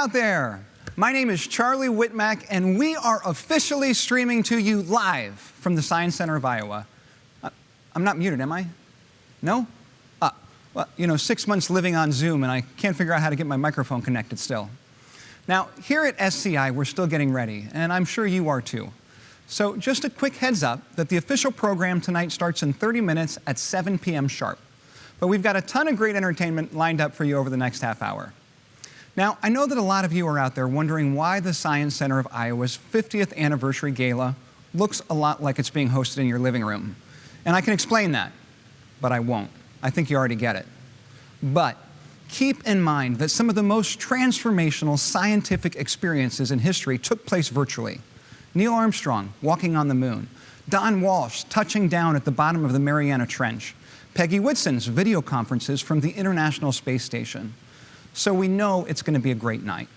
out there. My name is Charlie Whitmack, and we are officially streaming to you live from the Science Center of Iowa. I'm not muted, am I? No? Well, you know, 6 months living on Zoom, and I can't figure out how to get my microphone connected still. Now, here at SCI, we're still getting ready, and I'm sure you are too. So just a quick heads up that the official program tonight starts in 30 minutes at 7 p.m. sharp. But we've got a ton of great entertainment lined up for you over the next half hour. Now, I know that a lot of you are out there wondering why the Science Center of Iowa's 50th anniversary gala looks a lot like it's being hosted in your living room. And I can explain that, but I won't. I think you already get it. But keep in mind that some of the most transformational scientific experiences in history took place virtually. Neil Armstrong walking on the moon, Don Walsh touching down at the bottom of the Mariana Trench, Peggy Whitson's video conferences from the International Space Station. So we know it's going to be a great night.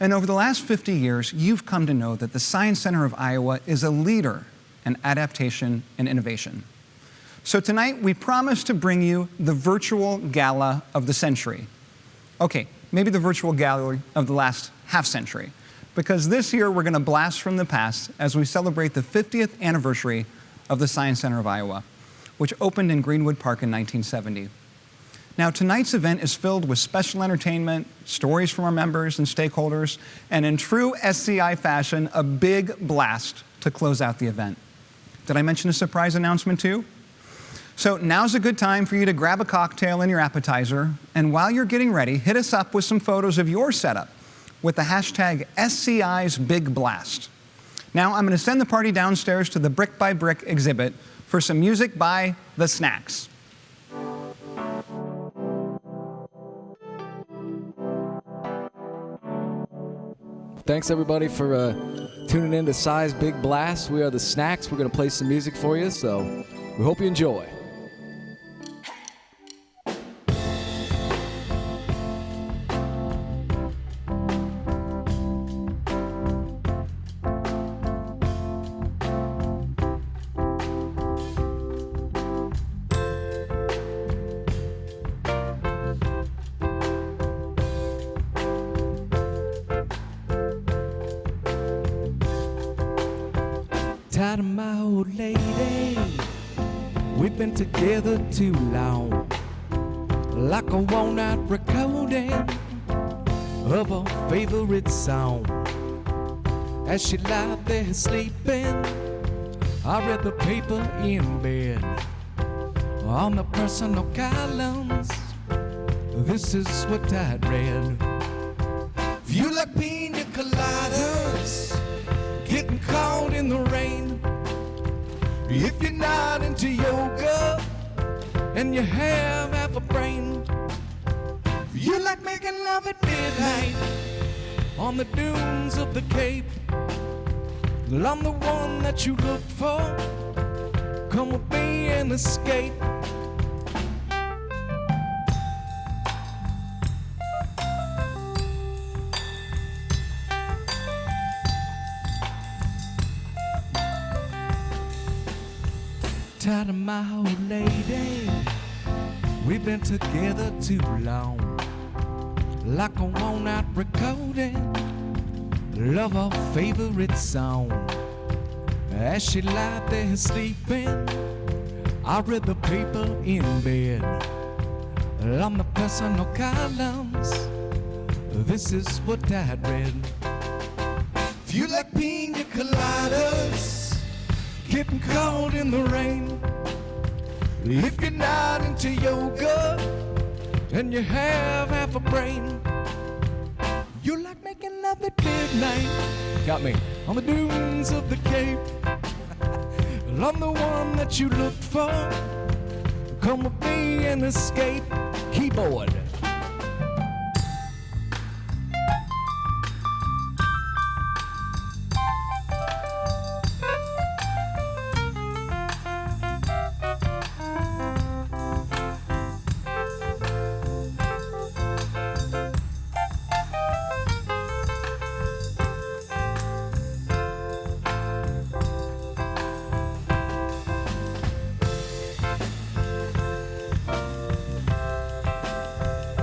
And over the last 50 years, you've come to know that the Science Center of Iowa is a leader in adaptation and innovation. So tonight, we promise to bring you the virtual gala of the century. Okay, maybe the virtual gala of the last half century, because this year we're going to blast from the past as we celebrate the 50th anniversary of the Science Center of Iowa, which opened in Greenwood Park in 1970. Now, tonight's event is filled with special entertainment, stories from our members and stakeholders, and in true SCI fashion, a big blast to close out the event. Did I mention a surprise announcement too? So now's a good time for you to grab a cocktail and your appetizer, and while you're getting ready, hit us up with some photos of your setup with the hashtag SCI'S Big Blast. Now, I'm going to send the party downstairs to the Brick by Brick exhibit for some music by The Snacks. Thanks everybody for tuning in to SCI'S Big Blast. We are The Snacks. We're going to play some music for you, so we hope you enjoy. Tired of my old lady, we've been together too long, like a worn-out recording of a favorite song. As she lied there sleeping, I read the paper in bed. On the personal columns, this is what I'd read. If you like pina coladas, getting caught in the rain, if you're not into yoga and you have half a brain, if you like making love at midnight on the dunes of the Cape, well, I'm the one that you look for. Come with me and escape. Tired of my old lady, we've been together too long, like a worn-out recording of a favorite song. As she lied there sleeping, I read the paper in bed. On the personal columns, this is what I'd read. If you like pina coladas, getting caught in the rain, if you're not into yoga and you have half a brain, you like making love at midnight, Got me. on the dunes of the Cape. Well, I'm the one that you looked for. Come with me and escape. Keyboard.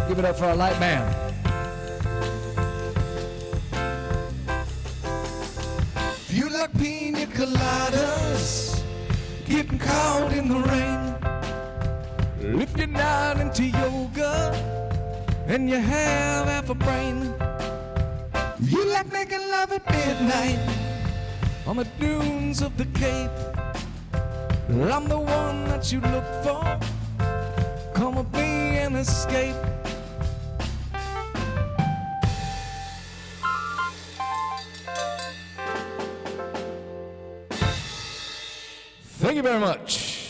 Give it up for our light band. colliders, getting caught in the rain. If you're not into yoga and you have half a brain, you like making love at midnight on the dunes of the Cape. Well, I'm the one that you look for. Come with me and escape. Thank you very much.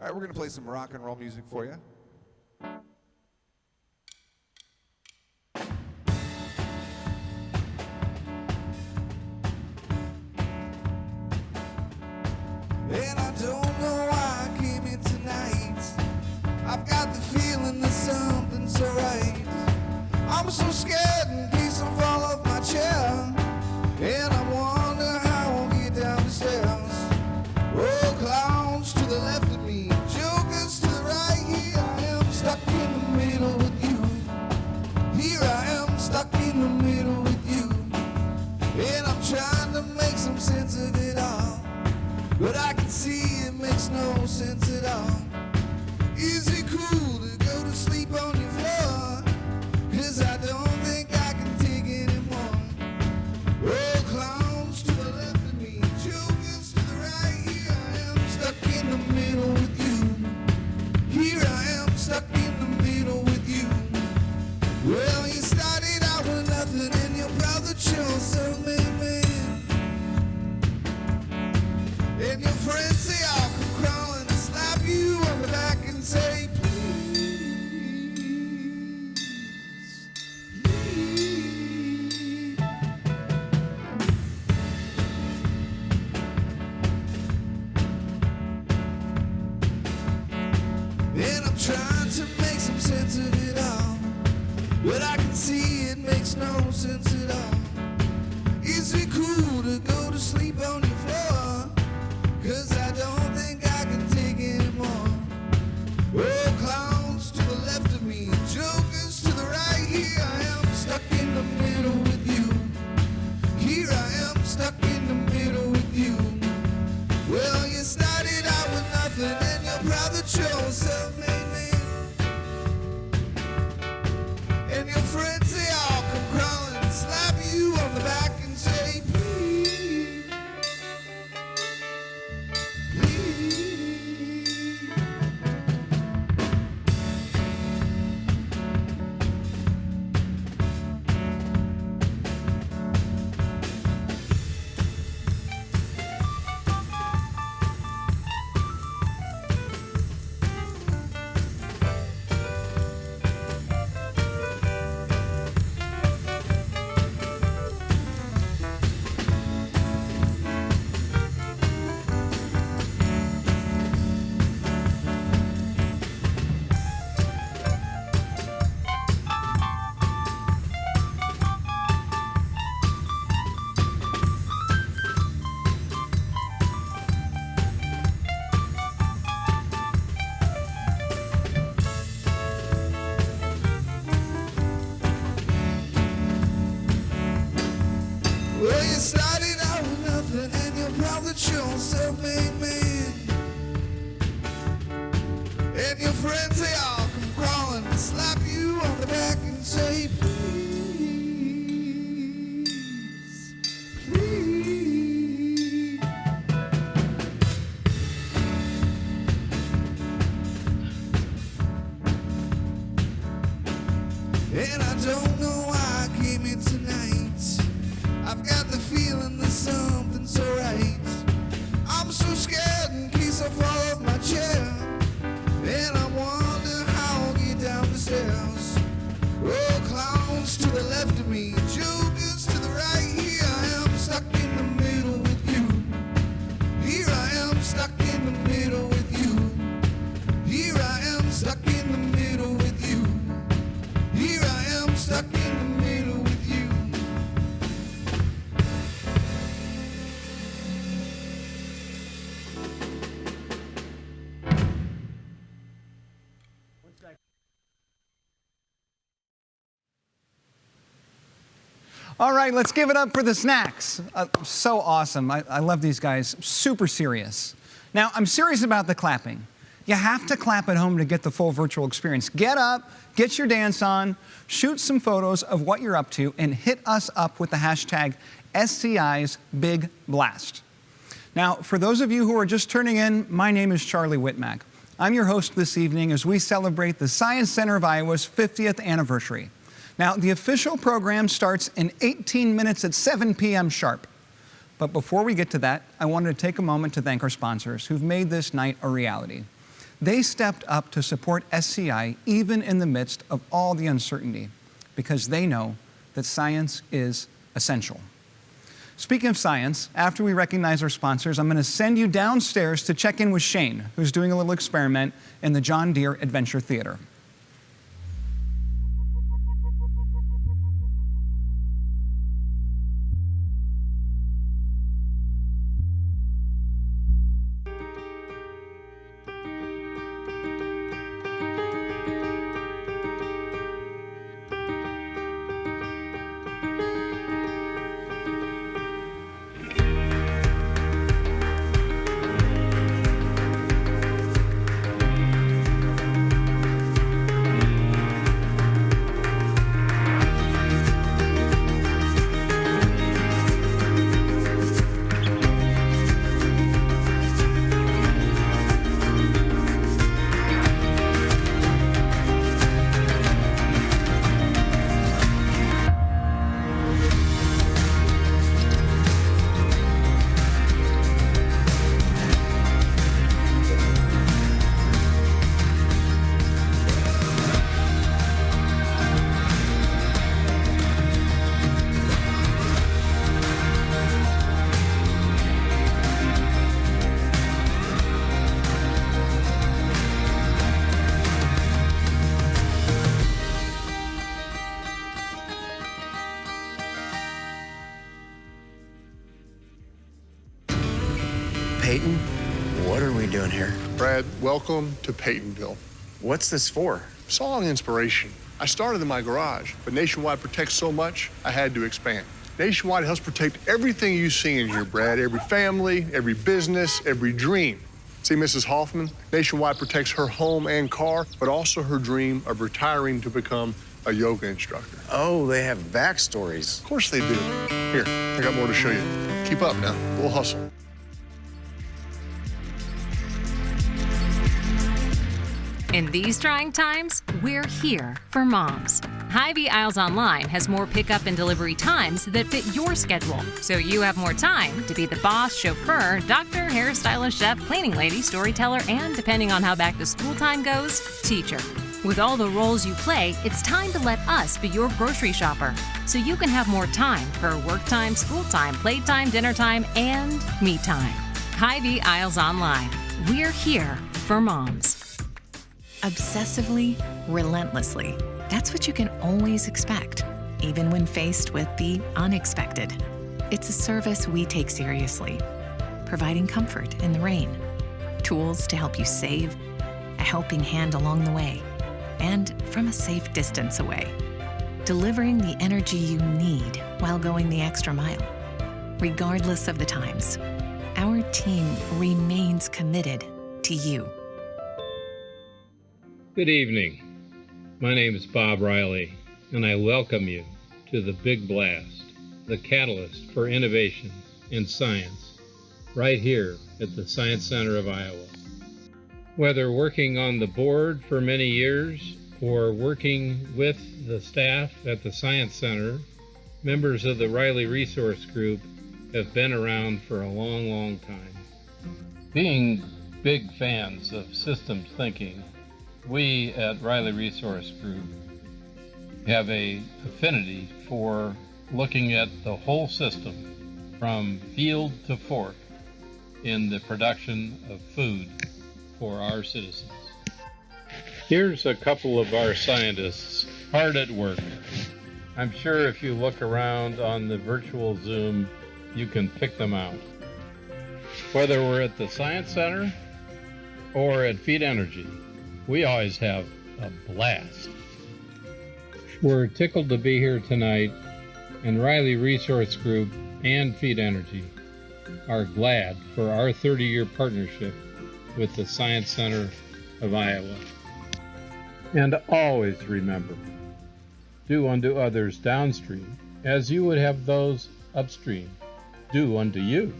All right, we're going to play some rock and roll music for you. And I don't know why I came here tonight. I've got the feeling that something's so right. I'm so scared in case I fall off my chair, and I wonder how I'll get down the stairs. Oh, clowns to the left of me, jokers to the right. Here I am stuck in the middle with you. Here I am stuck in the middle with you. And I'm trying to make some sense of it all, but I can see it makes no sense at all. Is it cool to go to sleep on your floor? 'Cause I don't think I can take anymore. Oh, clowns to the left of me, jokers to the right. Here I am stuck in the middle with you. Here I am stuck in the middle with you. Well, you started out with nothing and your brother chose self-made man. And your friends, they all come crawling and slap you on the back and say, please, please. And I'm trying to make some sense of it all, but I can see it makes no sense at all. Is it cool to go to sleep on your floor? 'Cause I don't think I can take anymore. Oh, clowns to the left of me, jokers to the right. Here I am stuck in the middle with you. Here I am stuck in the middle with you. Well, you started out with nothing and your brother chose self-made man. And your friends, they all come crawling and slap you on the back and say, please, please. Well, you started out with nothing and your brother chose self-made man. And your friends, they all come crawling and slap you on the back and say, please, please. And I don't know why I came here tonight. I've got the feeling that something's so right. I'm so scared in case I fall off my chair, and I wonder how All right, let's give it up for the snacks. So awesome. I love these guys. Super serious. Now, I'm serious about the clapping. You have to clap at home to get the full virtual experience. Get up, get your dance on, shoot some photos of what you're up to, and hit us up with the hashtag SCI'S Big Blast. Now, for those of you who are just turning in, my name is Charlie Whitmack. I'm your host this evening as we celebrate the Science Center of Iowa's 50th anniversary. Now, the official program starts in 18 minutes at 7 p.m. sharp. But before we get to that, I wanted to take a moment to thank our sponsors who've made this night a reality. They stepped up to support SCI even in the midst of all the uncertainty because they know that science is essential. Speaking of science, after we recognize our sponsors, I'm going to send you downstairs to check in with Shane, who's doing a little experiment in the John Deere Adventure Theater. Peyton, what are we doing here? Brad, welcome to Peytonville. What's this for? Song inspiration. I started in my garage, but Nationwide protects so much, I had to expand. Nationwide helps protect everything you see in here, Brad. Every family, every business, every dream. See Mrs. Hoffman? Nationwide protects her home and car, but also her dream of retiring to become a yoga instructor. Oh, they have backstories. Of course they do. Here, I got more to show you. Keep up now, we'll hustle. In these trying times, we're here for moms. HyVee Aisles Online has more pickup and delivery times that fit your schedule, so you have more time to be the boss, chauffeur, doctor, hairstylist, chef, cleaning lady, storyteller, and, depending on how back to school time goes, teacher. With all the roles you play, it's time to let us be your grocery shopper, so you can have more time for work time, school time, playtime, dinner time, and me time. HyVee Aisles Online. We're here for moms. Obsessively, relentlessly. That's what you can always expect, even when faced with the unexpected. It's a service we take seriously, providing comfort in the rain, tools to help you save, a helping hand along the way, and from a safe distance away, delivering the energy you need while going the extra mile. Regardless of the times, our team remains committed to you. Good evening. My name is Bob Riley, and I welcome you to the Big Blast, the catalyst for innovation in science, right here at the Science Center of Iowa. Whether working on the board for many years or working with the staff at the Science Center, members of the Riley Resource Group have been around for a long, long time. Being big fans of systems thinking, we at Riley Resource Group have an affinity for looking at the whole system from field to fork in the production of food for our citizens. Here's a couple of our scientists hard at work. I'm sure if you look around on the virtual Zoom, you can pick them out. Whether we're at the Science Center or at Feed Energy, we always have a blast. We're tickled to be here tonight and Riley Resource Group and Feed Energy are glad for our 30-year partnership with the Science Center of Iowa. And always remember, do unto others downstream as you would have those upstream do unto you.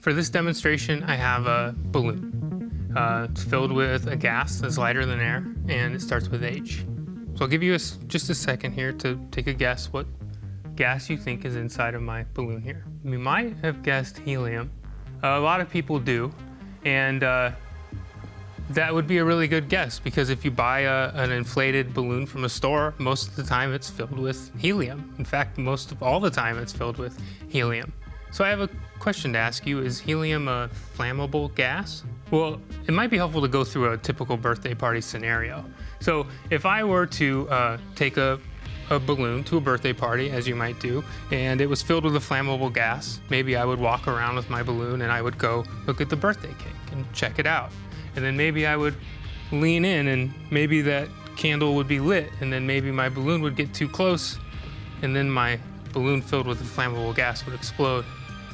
For this demonstration, I have a balloon. It's filled with a gas that's lighter than air, and it starts with H. So I'll give you just a second here to take a guess what gas you think is inside of my balloon here. You might have guessed helium. A lot of people do, and that would be a really good guess, because if you buy an inflated balloon from a store, most of the time it's filled with helium. In fact, most of all the time it's filled with helium. So I have a question to ask you. Is helium a flammable gas? Well, it might be helpful to go through a typical birthday party scenario. So if I were to take a balloon to a birthday party, as you might do, and it was filled with a flammable gas, maybe I would walk around with my balloon and I would go look at the birthday cake and check it out. And then maybe I would lean in and maybe that candle would be lit, and then maybe my balloon would get too close, and then my balloon filled with the flammable gas would explode.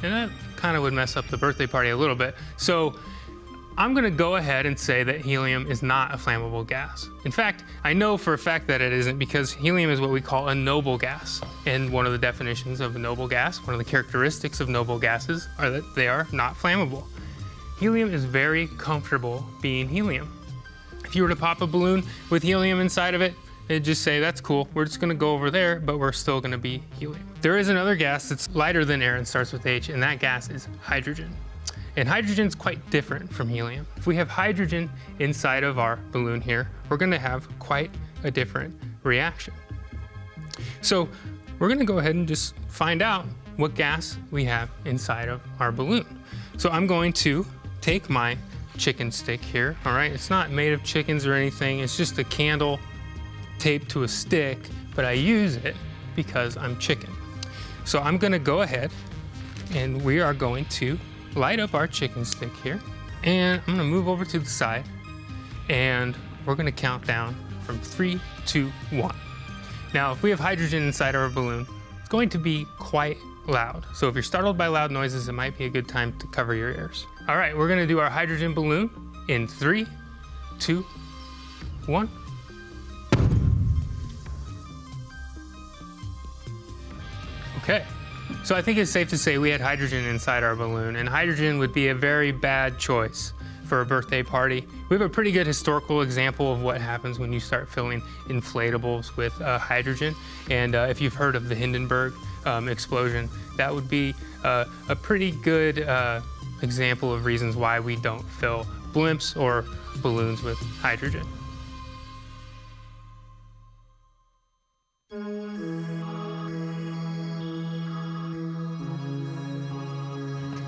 And that kind of would mess up the birthday party a little bit. So I'm gonna go ahead and say that helium is not a flammable gas. In fact, I know for a fact that it isn't, because helium is what we call a noble gas. And one of the definitions of a noble gas, one of the characteristics of noble gases, are that they are not flammable. Helium is very comfortable being helium. If you were to pop a balloon with helium inside of it, it'd just say, that's cool, we're just gonna go over there, but we're still gonna be helium. There is another gas that's lighter than air and starts with H, and that gas is hydrogen. And hydrogen's quite different from helium. If we have hydrogen inside of our balloon here, we're gonna have quite a different reaction. So we're gonna go ahead and just find out what gas we have inside of our balloon. So I'm going to take my chicken stick here, all right? It's not made of chickens or anything, it's just a candle taped to a stick, but I use it because I'm chicken. So I'm gonna go ahead and we are going to light up our chicken stick here, and I'm gonna move over to the side, and we're gonna count down from 3, 2, 1. Now, if we have hydrogen inside our balloon, it's going to be quite loud. So if you're startled by loud noises, it might be a good time to cover your ears. All right, we're gonna do our hydrogen balloon in 3, 2, 1. Okay, so I think it's safe to say we had hydrogen inside our balloon, and hydrogen would be a very bad choice for a birthday party. We have a pretty good historical example of what happens when you start filling inflatables with hydrogen, and if you've heard of the Hindenburg explosion, that would be a pretty good example of reasons why we don't fill blimps or balloons with hydrogen.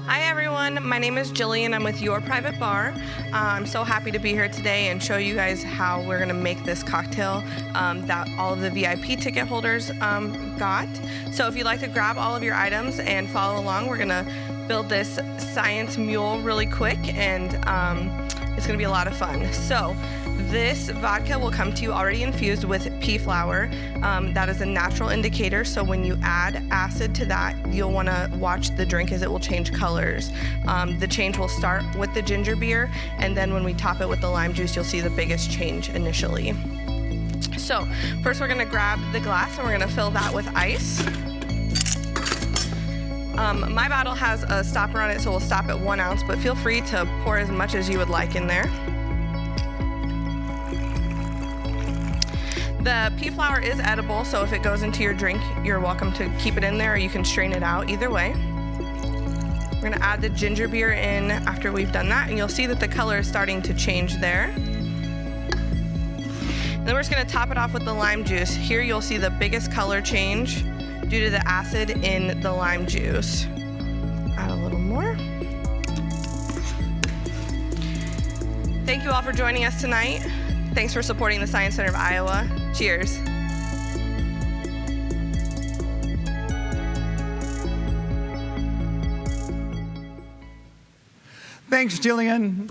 Hi everyone, my name is Jillian. I'm with Your Private Bar. I'm so happy to be here today and show you guys how we're gonna make this cocktail that all of the VIP ticket holders got. So if you'd like to grab all of your items and follow along, we're gonna build this science mule really quick, and it's gonna be a lot of fun. So this vodka will come to you already infused with pea flower. That is a natural indicator, so when you add acid to that, you'll want to watch the drink as it will change colors. The change will start with the ginger beer, and then when we top it with the lime juice, you'll see the biggest change initially. So first we're going to grab the glass and we're going to fill that with ice. My bottle has a stopper on it, so we'll stop at 1 ounce, but feel free to pour as much as you would like in there. The pea flower is edible, so if it goes into your drink, you're welcome to keep it in there, or you can strain it out, either way. We're gonna add the ginger beer in after we've done that, and you'll see that the color is starting to change there. Then we're just gonna top it off with the lime juice. Here you'll see the biggest color change due to the acid in the lime juice. Add a little more. Thank you all for joining us tonight. Thanks for supporting the Science Center of Iowa. Cheers. Thanks, Jillian.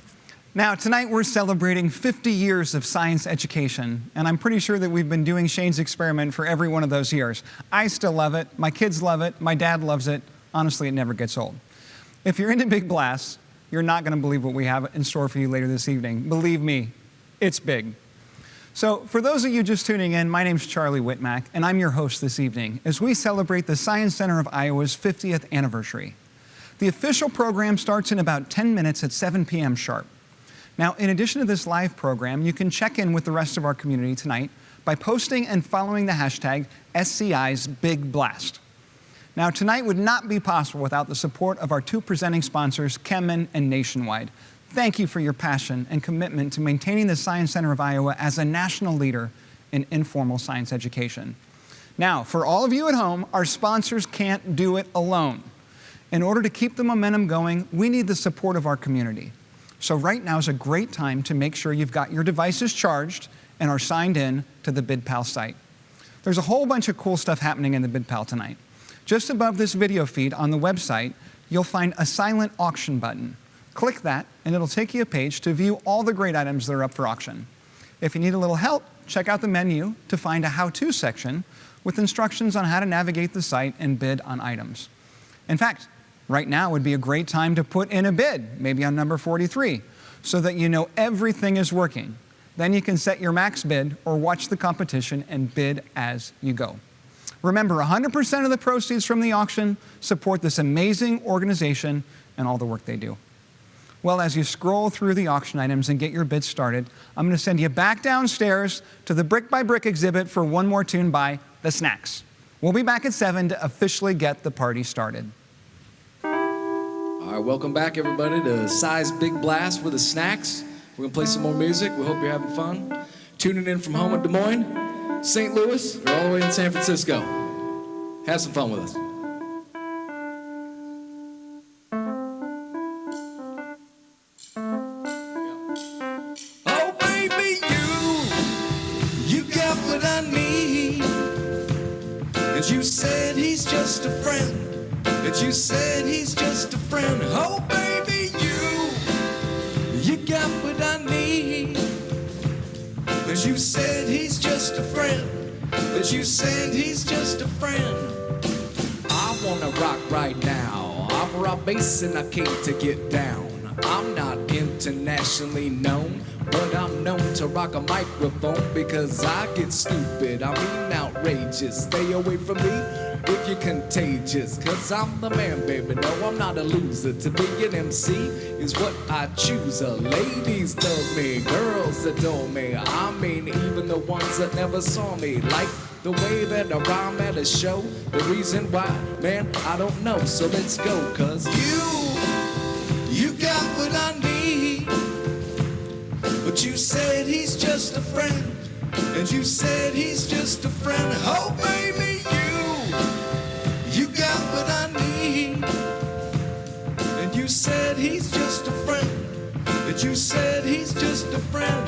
Now, tonight we're celebrating 50 years of science education, and I'm pretty sure that we've been doing Shane's experiment for every one of those years. I still love it, my kids love it, my dad loves it. Honestly, it never gets old. If you're into big blasts, you're not gonna believe what we have in store for you later this evening. Believe me, it's big. So for those of you just tuning in, my name's Charlie Whitmack, and I'm your host this evening as we celebrate the Science Center of Iowa's 50th anniversary. The official program starts in about 10 minutes at 7 p.m. sharp. Now, in addition to this live program, you can check in with the rest of our community tonight by posting and following the hashtag SCI'S Big Blast. Now, tonight would not be possible without the support of our two presenting sponsors, Chemin and Nationwide. Thank you for your passion and commitment to maintaining the Science Center of Iowa as a national leader in informal science education. Now, for all of you at home, our sponsors can't do it alone. In order to keep the momentum going, we need the support of our community. So right now is a great time to make sure you've got your devices charged and are signed in to the BidPal site. There's a whole bunch of cool stuff happening in the BidPal tonight. Just above this video feed on the website, you'll find a silent auction button. Click that and it'll take you a page to view all the great items that are up for auction. If you need a little help, check out the menu to find a how-to section with instructions on how to navigate the site and bid on items. In fact, right now would be a great time to put in a bid, maybe on number 43, so that you know everything is working. Then you can set your max bid or watch the competition and bid as you go. Remember, 100% of the proceeds from the auction support this amazing organization and all the work they do. Well, as you scroll through the auction items and get your bid started, I'm going to send you back downstairs to the Brick by Brick exhibit for one more tune by The Snacks. We'll be back at 7 to officially get the party started. All right, welcome back, everybody, to SCI'S Big Blast with the Snacks. We're going to play some more music. We hope you're having fun. Tuning in from home in Des Moines, St. Louis, or all the way in San Francisco. Have some fun with us. Oh, baby, you got what I need. And you said he's just a friend. And you said he's just a friend. Oh, baby, you got what I need. And you said he's just a friend. And you said he's just a friend. I wanna rock right now. I'm rock bass and I came to get down. I'm not internationally known, but I'm known to rock a microphone because I get stupid, I mean outrageous. Stay away from me if you're contagious, cause I'm the man, baby. No, I'm not a loser. To be an MC is what I choose. Ladies love me, girls adore me. I mean, even the ones that never saw me. Like the way that I rhyme at a show. The reason why, man, I don't know. So let's go, cause you got what I need. But you said he's just a friend. And you said he's just a friend. Oh, baby, you got what I need. And you said he's just a friend. And you said he's just a friend.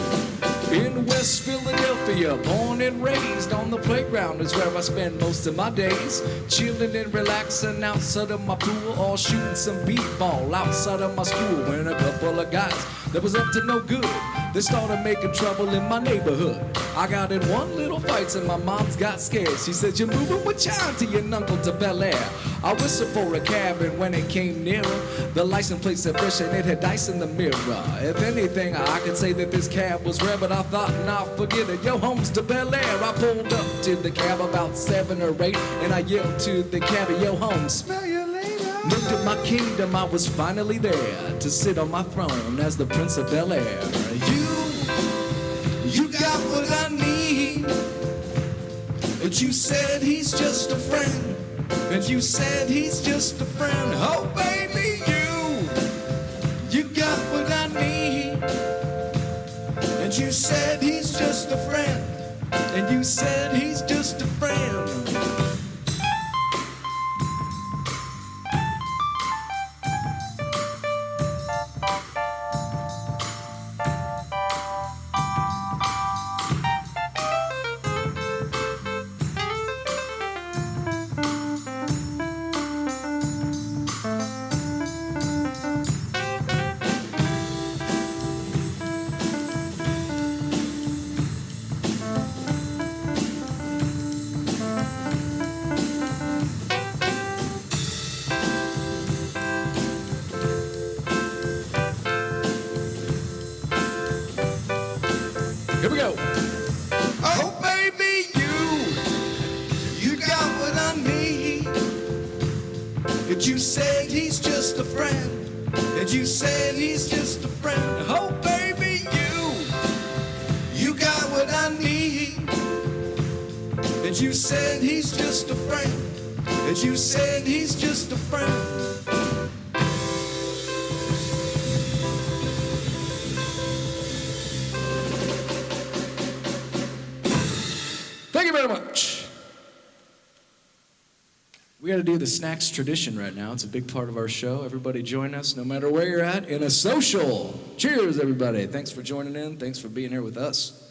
in West Philadelphia, born and raised on the playground is where I spend most of my days. Chilling and relaxing outside of my pool, or shooting some b-ball outside of my school. When a couple of guys that was up to no good, they started making trouble in my neighborhood. I got in one little fight and my mom's got scared. She said, "You're moving with your auntie and uncle to Bel Air." I whistled for a cab, and when it came nearer, the license plate said fresh and it had dice in the mirror. If anything, I could say that this cab was rare, but I thought, nah, forget it. Yo, home's to Bel Air. I pulled up to the cab about 7 or 8, and I yelled to the cabbie, "Yo, home, smell you later." Looked at my kingdom, I was finally there to sit on my throne as the Prince of Bel Air. You got what I need. But you said he's just a friend. And you said he's just a friend. Oh, baby, you got what I need. And you said he's just a friend. and you said he's just a friend. Here we go. Oh, baby, you got what I need. Did you say he's just a friend? Did you say he's just a friend? Oh, baby, you got what I need. Did you say he's just a friend? Did you say he's just a friend? Thank you very much. We got to do the snacks tradition right now. It's a big part of our show. Everybody join us, no matter where you're at, in a social. Cheers, everybody. Thanks for joining in. Thanks for being here with us.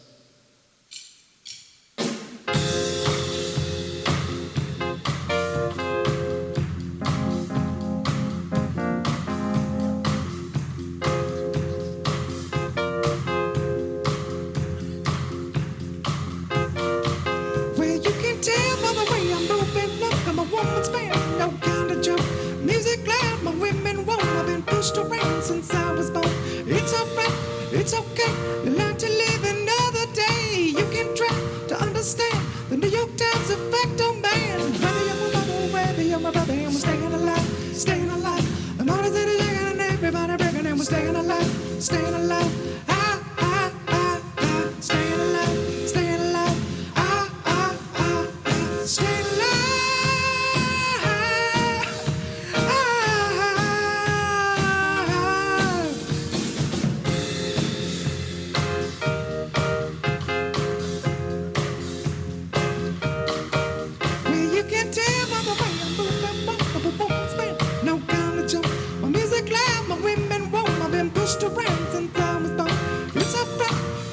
Since I was born, it's alright, it's okay. You learn to live another day. You can try to understand the New York Times effect on man. Whether you're my mother, whether you're my brother, and we're staying alive, staying alive. I'm always in a jacket and everybody breaking, and we're staying alive, staying alive. Staying alive, staying alive. Staying alive.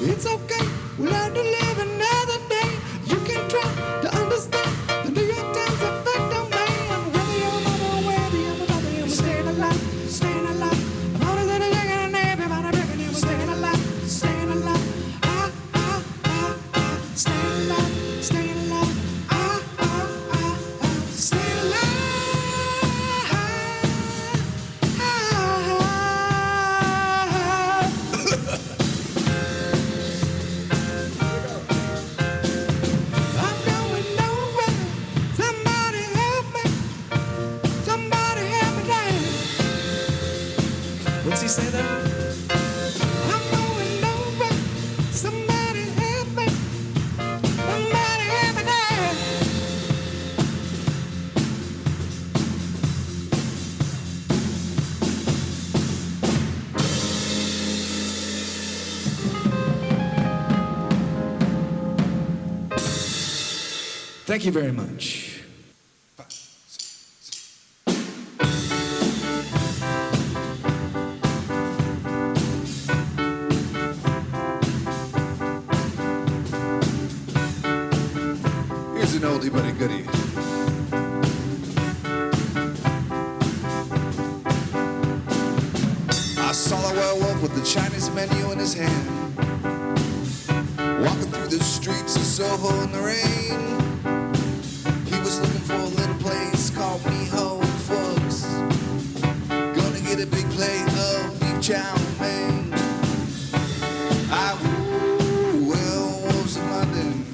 It's okay, we learn to live another day. You can try to understand the New York Times effect on man. Whether you're a mother, whether you're a brother, and we're staying alive, staying alive. I'm always in a jacket and everybody breaking, and we're staying alive, staying alive. Staying alive, staying alive. Staying alive. What's he say there? I'm going nowhere. Somebody help me. Somebody help me now. Thank you very much. Here's an oldie but a goodie. I saw a werewolf with the Chinese menu in his hand, walking through the streets of Soho in the rain. He was looking for a little place called Miho, folks. Gonna get a big plate of beef chow mein. Werewolves in London.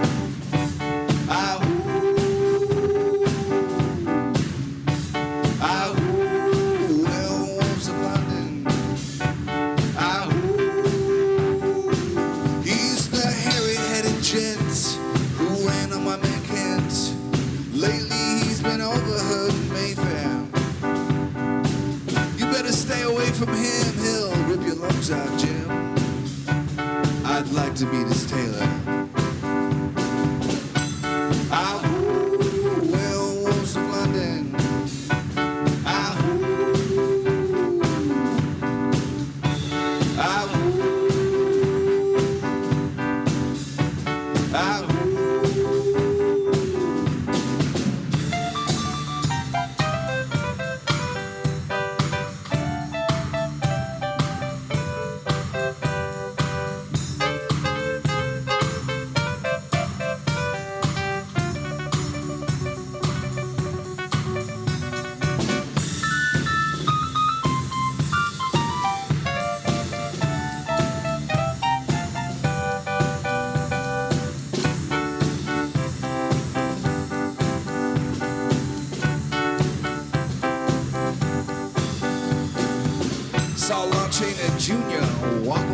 Werewolves in London. He's the hairy-headed gent who ran on my man Kent. Lately he's been overheard in Mayfair. You better stay away from him, he'll rip your lungs out, Jim. I'd like to be this tailor.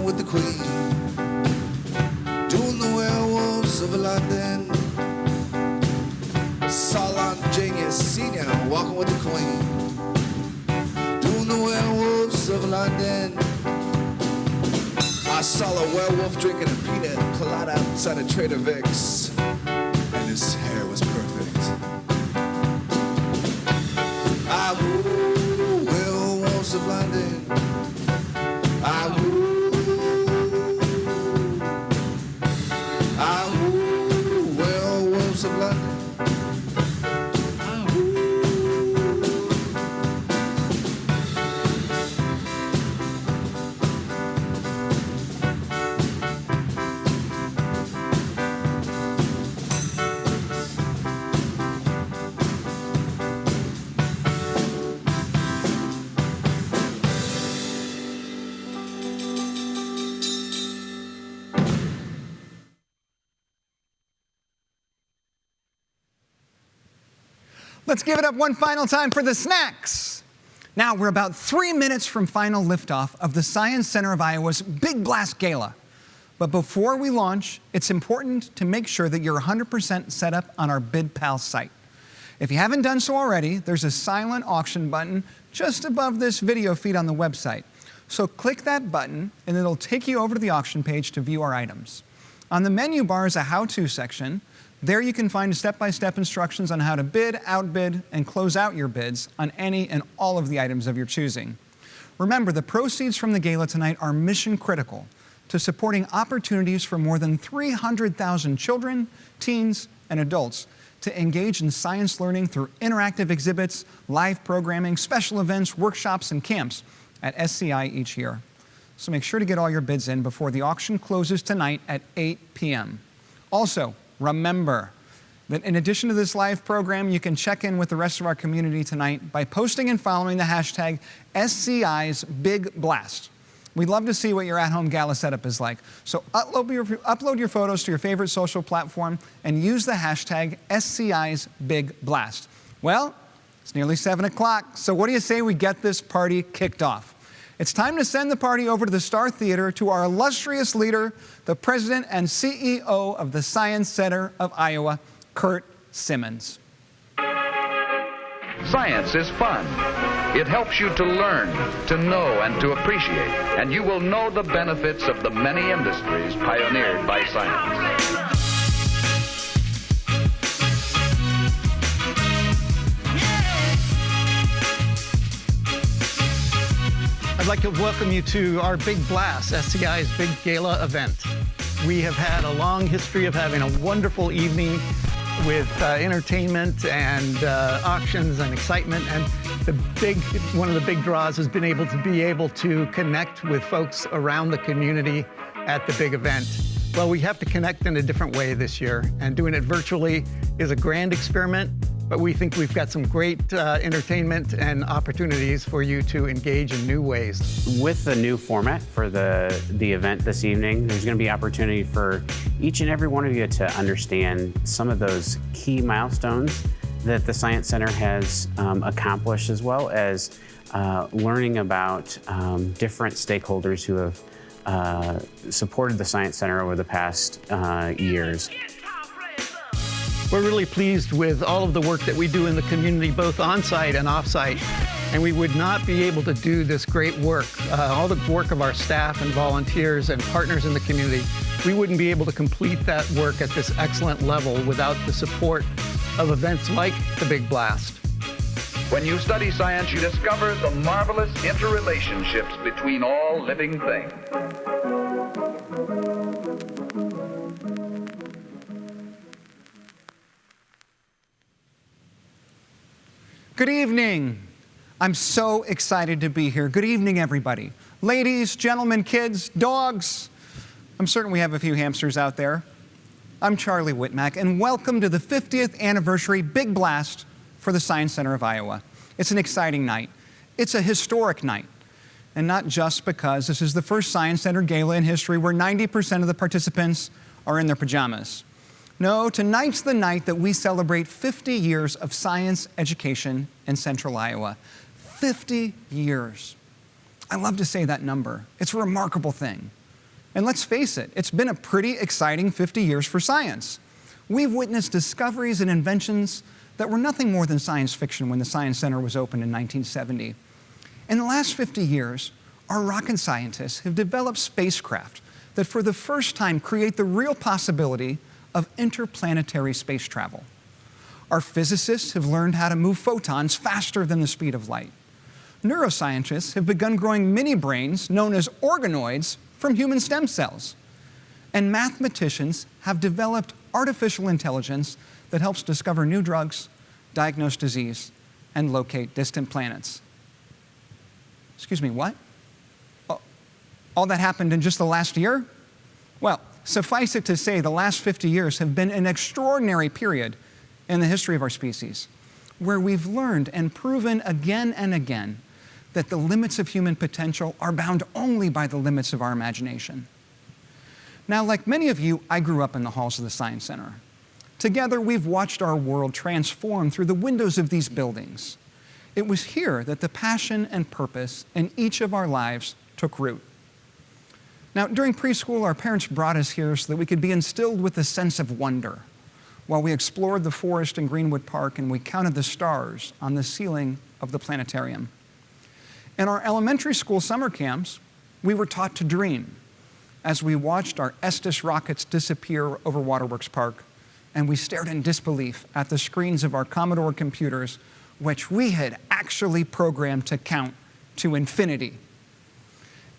with the Queen, doing the werewolves of London. Solon Genius Senior walking with the Queen, doing the werewolves of London. I saw a werewolf drinking a peanut colada outside of Trader Vic's, and his hair was perfect. I woo werewolves of London. I woo werewolves of London. Let's give it up one final time for the snacks. Now, we're about 3 minutes from final liftoff of the Science Center of Iowa's Big Blast Gala. But before we launch, it's important to make sure that you're 100% set up on our BidPal site. If you haven't done so already, there's a silent auction button just above this video feed on the website. So click that button and it'll take you over to the auction page to view our items. On the menu bar is a how-to section. There you can find step-by-step instructions on how to bid, outbid, and close out your bids on any and all of the items of your choosing. Remember, the proceeds from the gala tonight are mission critical to supporting opportunities for more than 300,000 children, teens, and adults to engage in science learning through interactive exhibits, live programming, special events, workshops, and camps at SCI each year. So make sure to get all your bids in before the auction closes tonight at 8 p.m. Also, remember that in addition to this live program, you can check in with the rest of our community tonight by posting and following the hashtag SCI'S Big Blast. We'd love to see what your at-home gala setup is like. So upload your photos to your favorite social platform and use the hashtag SCI'S Big Blast. Well, it's nearly 7 o'clock, so what do you say we get this party kicked off? It's time to send the party over to the Star Theater to our illustrious leader, the president and CEO of the Science Center of Iowa, Kurt Simmons. Science is fun. It helps you to learn, to know, and to appreciate, and you will know the benefits of the many industries pioneered by science. I'd like to welcome you to our Big Blast, SCI's Big Gala event. We have had a long history of having a wonderful evening with entertainment and auctions and excitement, and one of the big draws has been able to connect with folks around the community at the big event. Well, we have to connect in a different way this year, and doing it virtually is a grand experiment, but we think we've got some great entertainment and opportunities for you to engage in new ways. With the new format for the event this evening, there's going to be opportunity for each and every one of you to understand some of those key milestones that the Science Center has accomplished, as well as learning about different stakeholders who have supported the Science Center over the past years. We're really pleased with all of the work that we do in the community, both on-site and off-site, and we would not be able to do this great work, all the work of our staff and volunteers and partners in the community. We wouldn't be able to complete that work at this excellent level without the support of events like the Big Blast. When you study science, you discover the marvelous interrelationships between all living things. Good evening. I'm so excited to be here. Good evening, everybody. Ladies, gentlemen, kids, dogs. I'm certain we have a few hamsters out there. I'm Charlie Whitmack, and welcome to the 50th anniversary Big Blast for the Science Center of Iowa. It's an exciting night. It's a historic night. And not just because this is the first Science Center Gala in history where 90% of the participants are in their pajamas. No, tonight's the night that we celebrate 50 years of science education in Central Iowa. 50 years. I love to say that number. It's a remarkable thing. And let's face it, it's been a pretty exciting 50 years for science. We've witnessed discoveries and inventions that were nothing more than science fiction when the Science Center was opened in 1970. In the last 50 years, our rocket scientists have developed spacecraft that for the first time create the real possibility of interplanetary space travel. Our physicists have learned how to move photons faster than the speed of light. Neuroscientists have begun growing mini brains known as organoids from human stem cells. And mathematicians have developed artificial intelligence that helps discover new drugs, diagnose disease, and locate distant planets. Excuse me, what? All that happened in just the last year? Well, suffice it to say, the last 50 years have been an extraordinary period in the history of our species, where we've learned and proven again and again that the limits of human potential are bound only by the limits of our imagination. Now, like many of you, I grew up in the halls of the Science Center. Together, we've watched our world transform through the windows of these buildings. It was here that the passion and purpose in each of our lives took root. Now, during preschool, our parents brought us here so that we could be instilled with a sense of wonder while we explored the forest in Greenwood Park and we counted the stars on the ceiling of the planetarium. In our elementary school summer camps, we were taught to dream as we watched our Estes rockets disappear over Waterworks Park, and we stared in disbelief at the screens of our Commodore computers, which we had actually programmed to count to infinity.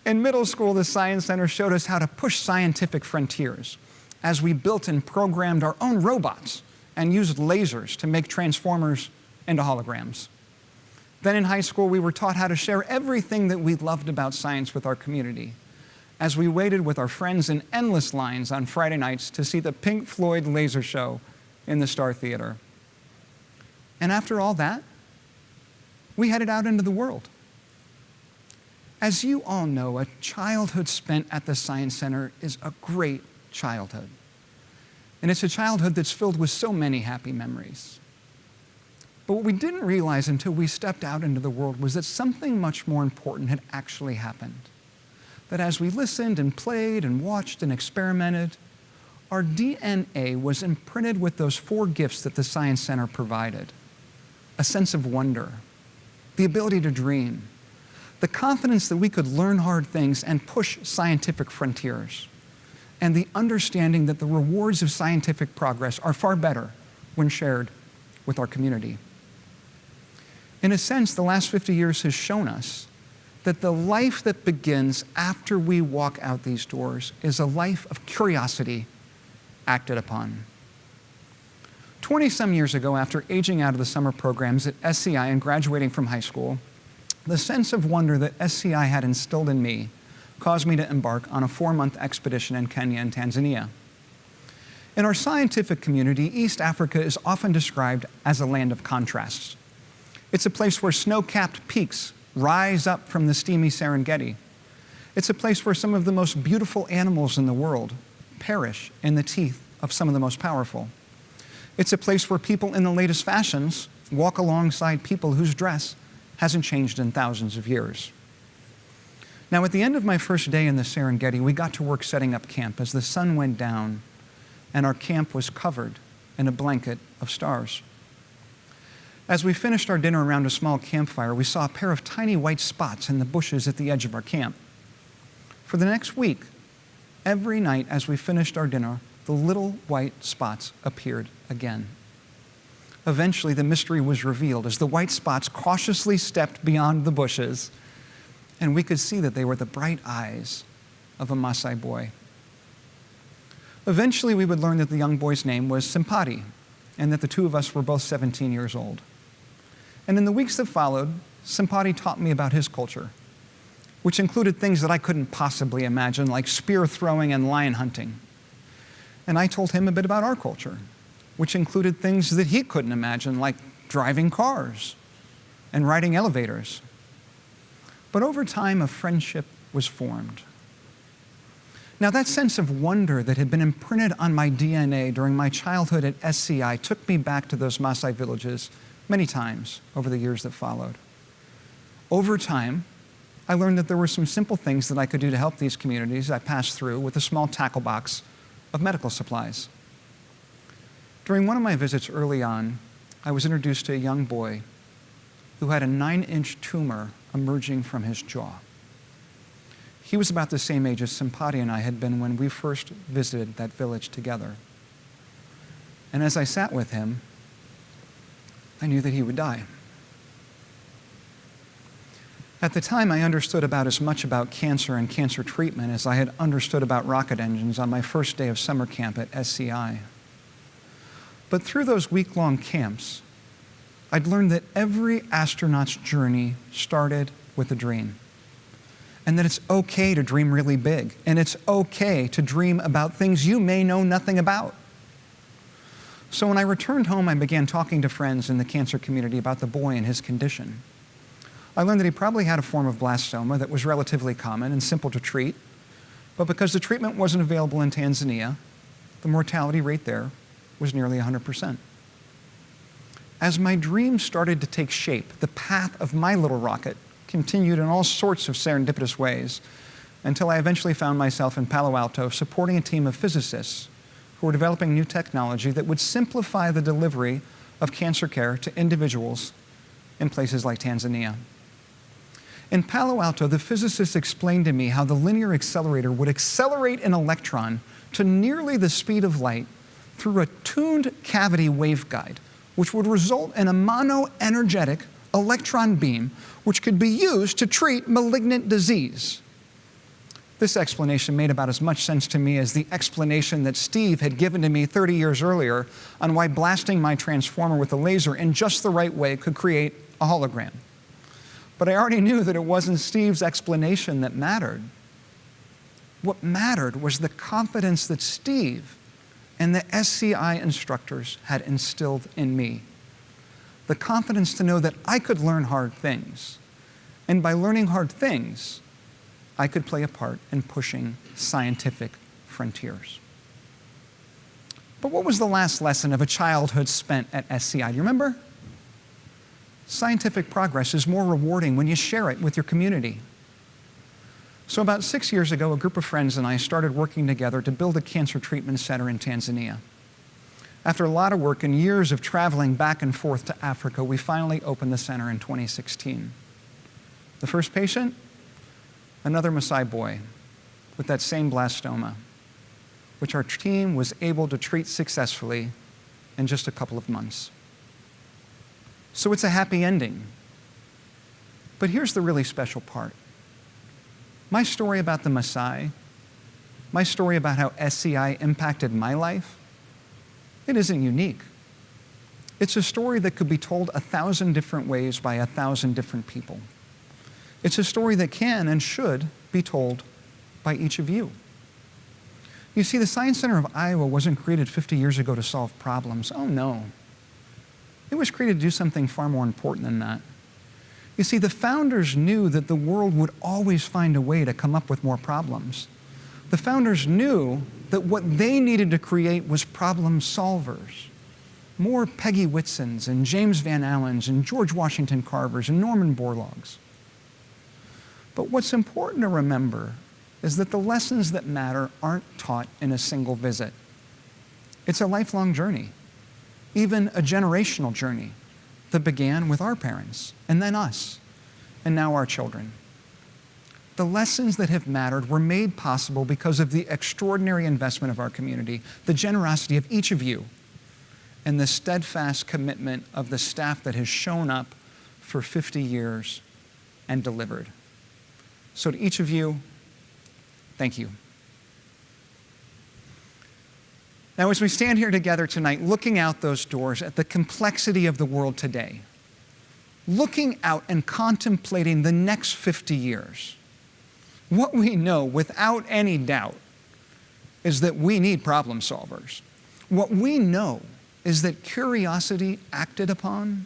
In middle school, the Science Center showed us how to push scientific frontiers as we built and programmed our own robots and used lasers to make transformers into holograms. Then in high school, we were taught how to share everything that we loved about science with our community as we waited with our friends in endless lines on Friday nights to see the Pink Floyd laser show in the Star Theater. And after all that, we headed out into the world. As you all know, a childhood spent at the Science Center is a great childhood. And it's a childhood that's filled with so many happy memories. But what we didn't realize until we stepped out into the world was that something much more important had actually happened. That as we listened and played and watched and experimented, our DNA was imprinted with those 4 gifts that the Science Center provided: a sense of wonder, the ability to dream, the confidence that we could learn hard things and push scientific frontiers, and the understanding that the rewards of scientific progress are far better when shared with our community. In a sense, the last 50 years has shown us that the life that begins after we walk out these doors is a life of curiosity acted upon. 20-some years ago, after aging out of the summer programs at SCI and graduating from high school, the sense of wonder that SCI had instilled in me caused me to embark on a 4-month expedition in Kenya and Tanzania. In our scientific community, East Africa is often described as a land of contrasts. It's a place where snow-capped peaks rise up from the steamy Serengeti. It's a place where some of the most beautiful animals in the world perish in the teeth of some of the most powerful. It's a place where people in the latest fashions walk alongside people whose dress hasn't changed in thousands of years. Now, at the end of my first day in the Serengeti, we got to work setting up camp as the sun went down and our camp was covered in a blanket of stars. As we finished our dinner around a small campfire, we saw a pair of tiny white spots in the bushes at the edge of our camp. For the next week, every night as we finished our dinner, the little white spots appeared again. Eventually, the mystery was revealed as the white spots cautiously stepped beyond the bushes, and we could see that they were the bright eyes of a Maasai boy. Eventually, we would learn that the young boy's name was Simpati, and that the 2 of us were both 17 years old. And in the weeks that followed, Simpati taught me about his culture, which included things that I couldn't possibly imagine, like spear throwing and lion hunting. And I told him a bit about our culture, which included things that he couldn't imagine, like driving cars and riding elevators. But over time, a friendship was formed. Now, that sense of wonder that had been imprinted on my DNA during my childhood at SCI took me back to those Maasai villages many times over the years that followed. Over time, I learned that there were some simple things that I could do to help these communities I passed through with a small tackle box of medical supplies. During one of my visits early on, I was introduced to a young boy who had a 9-inch tumor emerging from his jaw. He was about the same age as Simpati and I had been when we first visited that village together. And as I sat with him, I knew that he would die. At the time, I understood about as much about cancer and cancer treatment as I had understood about rocket engines on my first day of summer camp at SCI. But through those week-long camps, I'd learned that every astronaut's journey started with a dream. And that it's okay to dream really big. And it's okay to dream about things you may know nothing about. So when I returned home, I began talking to friends in the cancer community about the boy and his condition. I learned that he probably had a form of blastoma that was relatively common and simple to treat. But because the treatment wasn't available in Tanzania, the mortality rate there was nearly 100%. As my dream started to take shape, the path of my little rocket continued in all sorts of serendipitous ways until I eventually found myself in Palo Alto supporting a team of physicists who were developing new technology that would simplify the delivery of cancer care to individuals in places like Tanzania. In Palo Alto, the physicists explained to me how the linear accelerator would accelerate an electron to nearly the speed of light through a tuned cavity waveguide, which would result in a monoenergetic electron beam which could be used to treat malignant disease. This explanation made about as much sense to me as the explanation that Steve had given to me 30 years earlier on why blasting my transformer with a laser in just the right way could create a hologram. But I already knew that it wasn't Steve's explanation that mattered. What mattered was the confidence that Steve and the SCI instructors had instilled in me. The confidence to know that I could learn hard things. And by learning hard things, I could play a part in pushing scientific frontiers. But what was the last lesson of a childhood spent at SCI? Do you remember? Scientific progress is more rewarding when you share it with your community. So about 6 years ago, a group of friends and I started working together to build a cancer treatment center in Tanzania. After a lot of work and years of traveling back and forth to Africa, we finally opened the center in 2016. The first patient, another Maasai boy with that same blastoma, which our team was able to treat successfully in just a couple of months. So it's a happy ending. But here's the really special part. My story about the Maasai, my story about how SCI impacted my life, it isn't unique. It's a story that could be told 1,000 different ways by 1,000 different people. It's a story that can and should be told by each of you. You see, the Science Center of Iowa wasn't created 50 years ago to solve problems. Oh, no. It was created to do something far more important than that. You see, the founders knew that the world would always find a way to come up with more problems. The founders knew that what they needed to create was problem solvers. More Peggy Whitsons and James Van Allens and George Washington Carvers and Norman Borlaugs. But what's important to remember is that the lessons that matter aren't taught in a single visit. It's a lifelong journey, even a generational journey that began with our parents, and then us, and now our children. The lessons that have mattered were made possible because of the extraordinary investment of our community, the generosity of each of you, and the steadfast commitment of the staff that has shown up for 50 years and delivered. So to each of you, thank you. Now, as we stand here together tonight, looking out those doors at the complexity of the world today, looking out and contemplating the next 50 years, what we know without any doubt is that we need problem solvers. What we know is that curiosity acted upon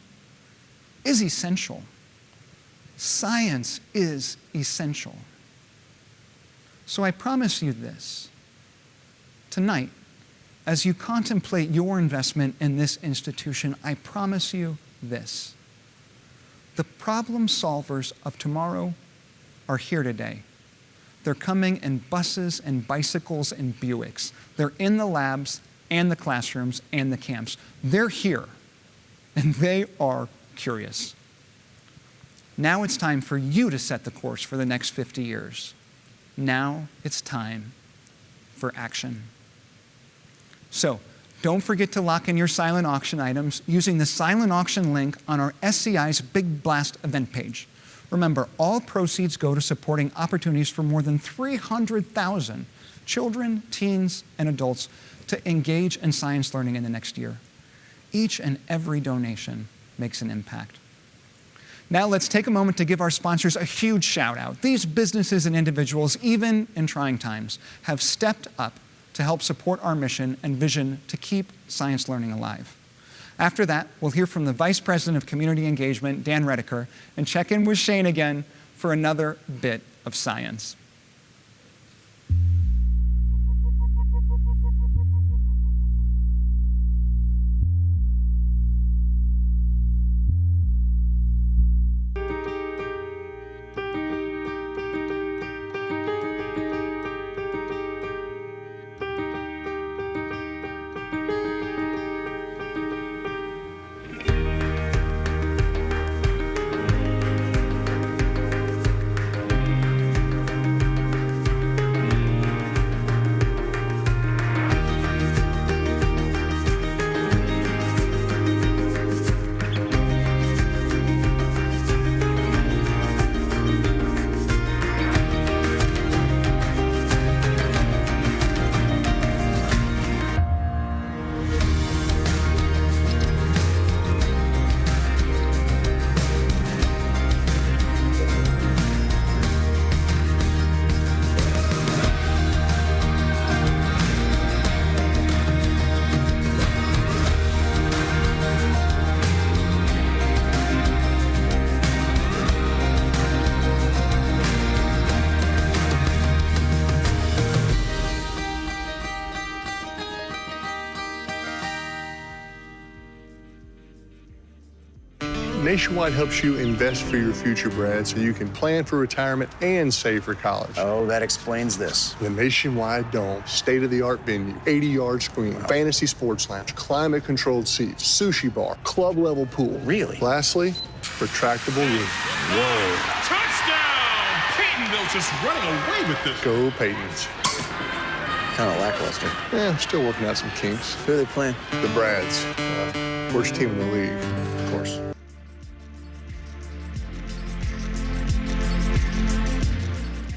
is essential. Science is essential. So I promise you this. Tonight, as you contemplate your investment in this institution, I promise you this. The problem solvers of tomorrow are here today. They're coming in buses and bicycles and Buicks. They're in the labs and the classrooms and the camps. They're here, and they are curious. Now it's time for you to set the course for the next 50 years. Now it's time for action. So, don't forget to lock in your silent auction items using the silent auction link on our SCI'S Big Blast event page. Remember, all proceeds go to supporting opportunities for more than 300,000 children, teens, and adults to engage in science learning in the next year. Each and every donation makes an impact. Now let's take a moment to give our sponsors a huge shout out. These businesses and individuals, even in trying times, have stepped up to help support our mission and vision to keep science learning alive. After that, we'll hear from the Vice President of Community Engagement, Dan Redeker, and check in with Shane again for another bit of science. Nationwide helps you invest for your future, Brad, so you can plan for retirement and save for college. Oh, that explains this. The Nationwide Dome, state-of-the-art venue, 80-yard screen, fantasy sports lounge, climate-controlled seats, sushi bar, club-level pool. Really? Lastly, retractable roof. Whoa. Touchdown! Peytonville just running away with this. Go Peytons. Kind of lackluster. Yeah, still working out some kinks. Who are they playing? The Brads. Worst team in the league, of course.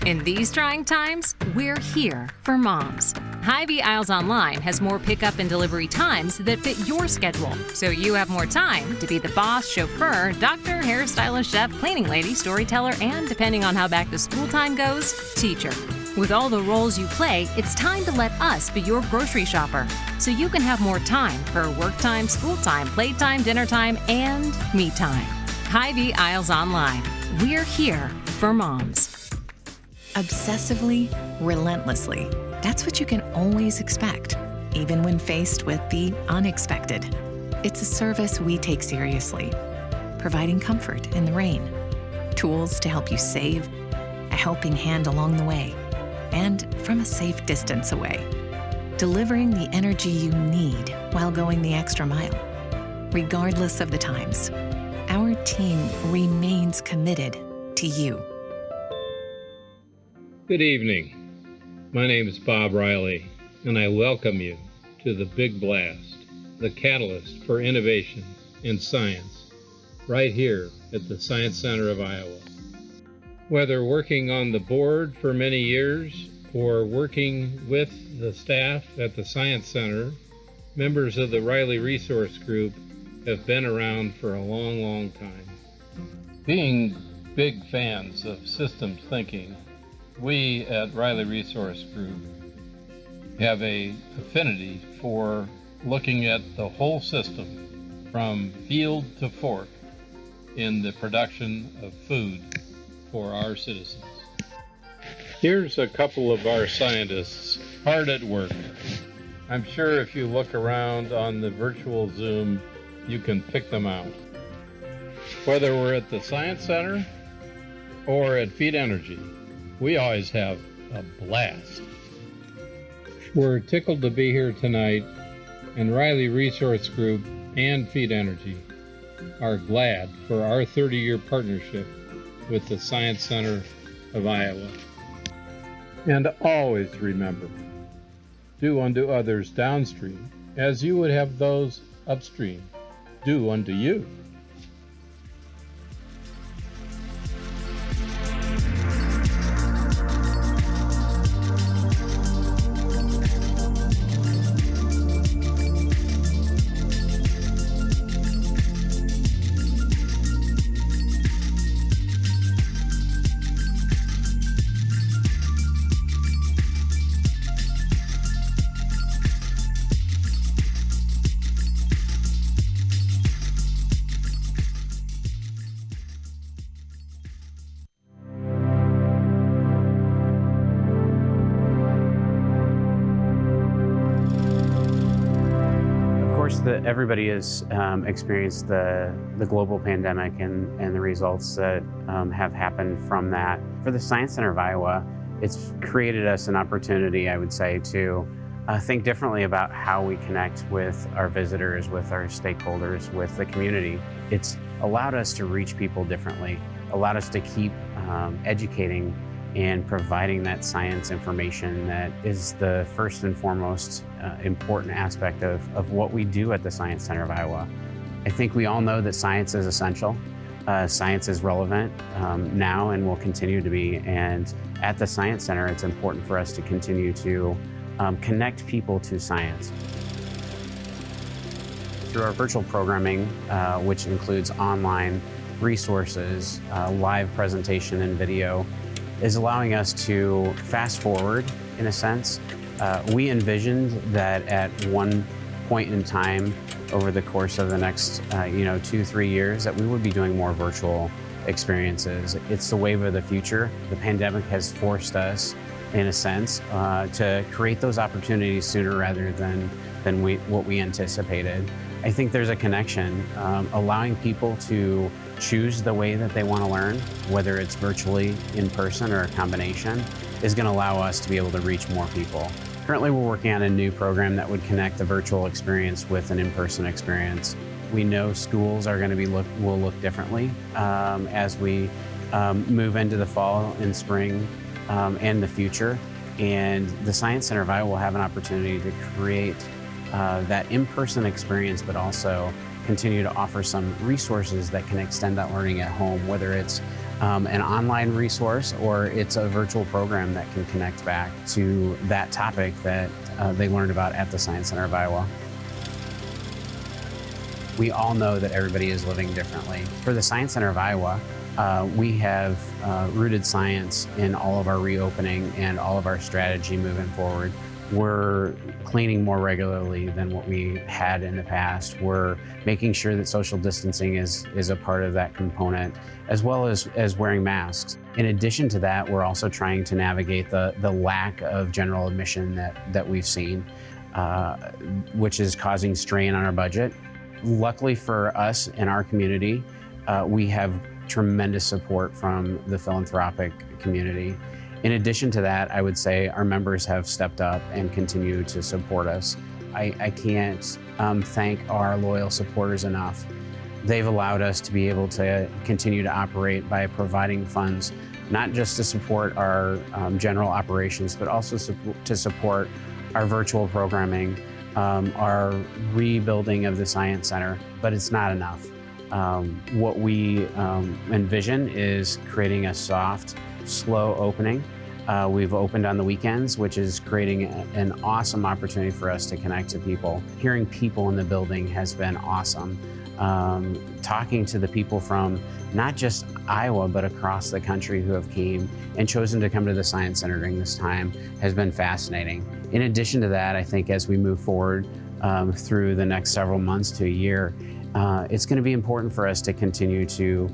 In these trying times, we're here for moms. HyVee Aisles Online has more pickup and delivery times that fit your schedule, so you have more time to be the boss, chauffeur, doctor, hairstylist, chef, cleaning lady, storyteller, and, depending on how back to school time goes, teacher. With all the roles you play, it's time to let us be your grocery shopper, so you can have more time for work time, school time, playtime, dinner time, and me time. HyVee Aisles Online. We're here for moms. Obsessively, relentlessly. That's what you can always expect, even when faced with the unexpected. It's a service we take seriously, providing comfort in the rain, tools to help you save, a helping hand along the way, and from a safe distance away, delivering the energy you need while going the extra mile. Regardless of the times, our team remains committed to you. Good evening. My name is Bob Riley, and I welcome you to the Big Blast, the catalyst for innovation in science, right here at the Science Center of Iowa. Whether working on the board for many years or working with the staff at the Science Center, members of the Riley Resource Group have been around for a long, long time. Being big fans of systems thinking, we at Riley Resource Group have an affinity for looking at the whole system from field to fork in the production of food for our citizens. Here's a couple of our scientists hard at work. I'm sure if you look around on the virtual Zoom, you can pick them out. Whether we're at the Science Center or at Feed Energy. We always have a blast. We're tickled to be here tonight, and Riley Resource Group and Feed Energy are glad for our 30-year partnership with the Science Center of Iowa. And always remember, do unto others downstream as you would have those upstream do unto you. Everybody has experienced the global pandemic and the results that have happened from that. For the Science Center of Iowa, it's created us an opportunity, I would say, to think differently about how we connect with our visitors, with our stakeholders, with the community. It's allowed us to reach people differently, allowed us to keep educating and providing that science information that is the first and foremost important aspect of what we do at the Science Center of Iowa. I think we all know that science is essential. Science is relevant now and will continue to be. And at the Science Center, it's important for us to continue to connect people to science. Through our virtual programming, which includes online resources, live presentation and video, is allowing us to fast forward, in a sense. We envisioned that at one point in time over the course of the next 2-3 years that we would be doing more virtual experiences. It's the wave of the future. The pandemic has forced us, in a sense, to create those opportunities sooner rather than what we anticipated. I think there's a connection, allowing people to choose the way that they want to learn, whether it's virtually, in person, or a combination, is going to allow us to be able to reach more people. Currently, we're working on a new program that would connect the virtual experience with an in-person experience. We know schools are going to will look differently as we move into the fall and spring and the future. And the Science Center of Iowa will have an opportunity to create that in-person experience, but also continue to offer some resources that can extend that learning at home, whether it's an online resource or it's a virtual program that can connect back to that topic that they learned about at the Science Center of Iowa. We all know that everybody is living differently. For the Science Center of Iowa, we have rooted science in all of our reopening and all of our strategy moving forward. We're cleaning more regularly than what we had in the past. We're making sure that social distancing is a part of that component, as well as wearing masks. In addition to that, we're also trying to navigate the lack of general admission that we've seen, which is causing strain on our budget. Luckily for us and our community, we have tremendous support from the philanthropic community. In addition to that, I would say our members have stepped up and continue to support us. I can't thank our loyal supporters enough. They've allowed us to be able to continue to operate by providing funds, not just to support our general operations, but also to support our virtual programming, our rebuilding of the Science Center, but it's not enough. What we envision is creating a soft, slow opening. We've opened on the weekends, which is creating an awesome opportunity for us to connect to people. Hearing people in the building has been awesome. Talking to the people from not just Iowa, but across the country who have came and chosen to come to the Science Center during this time has been fascinating. In addition to that, I think as we move forward through the next several months to a year, it's going to be important for us to continue to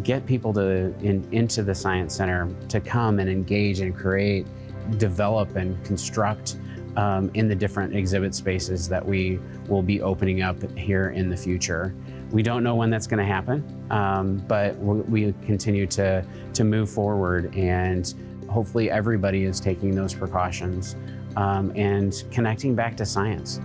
get people into the Science Center to come and engage and create, develop and construct in the different exhibit spaces that we will be opening up here in the future. We don't know when that's going to happen, but we continue to move forward, and hopefully everybody is taking those precautions and connecting back to science.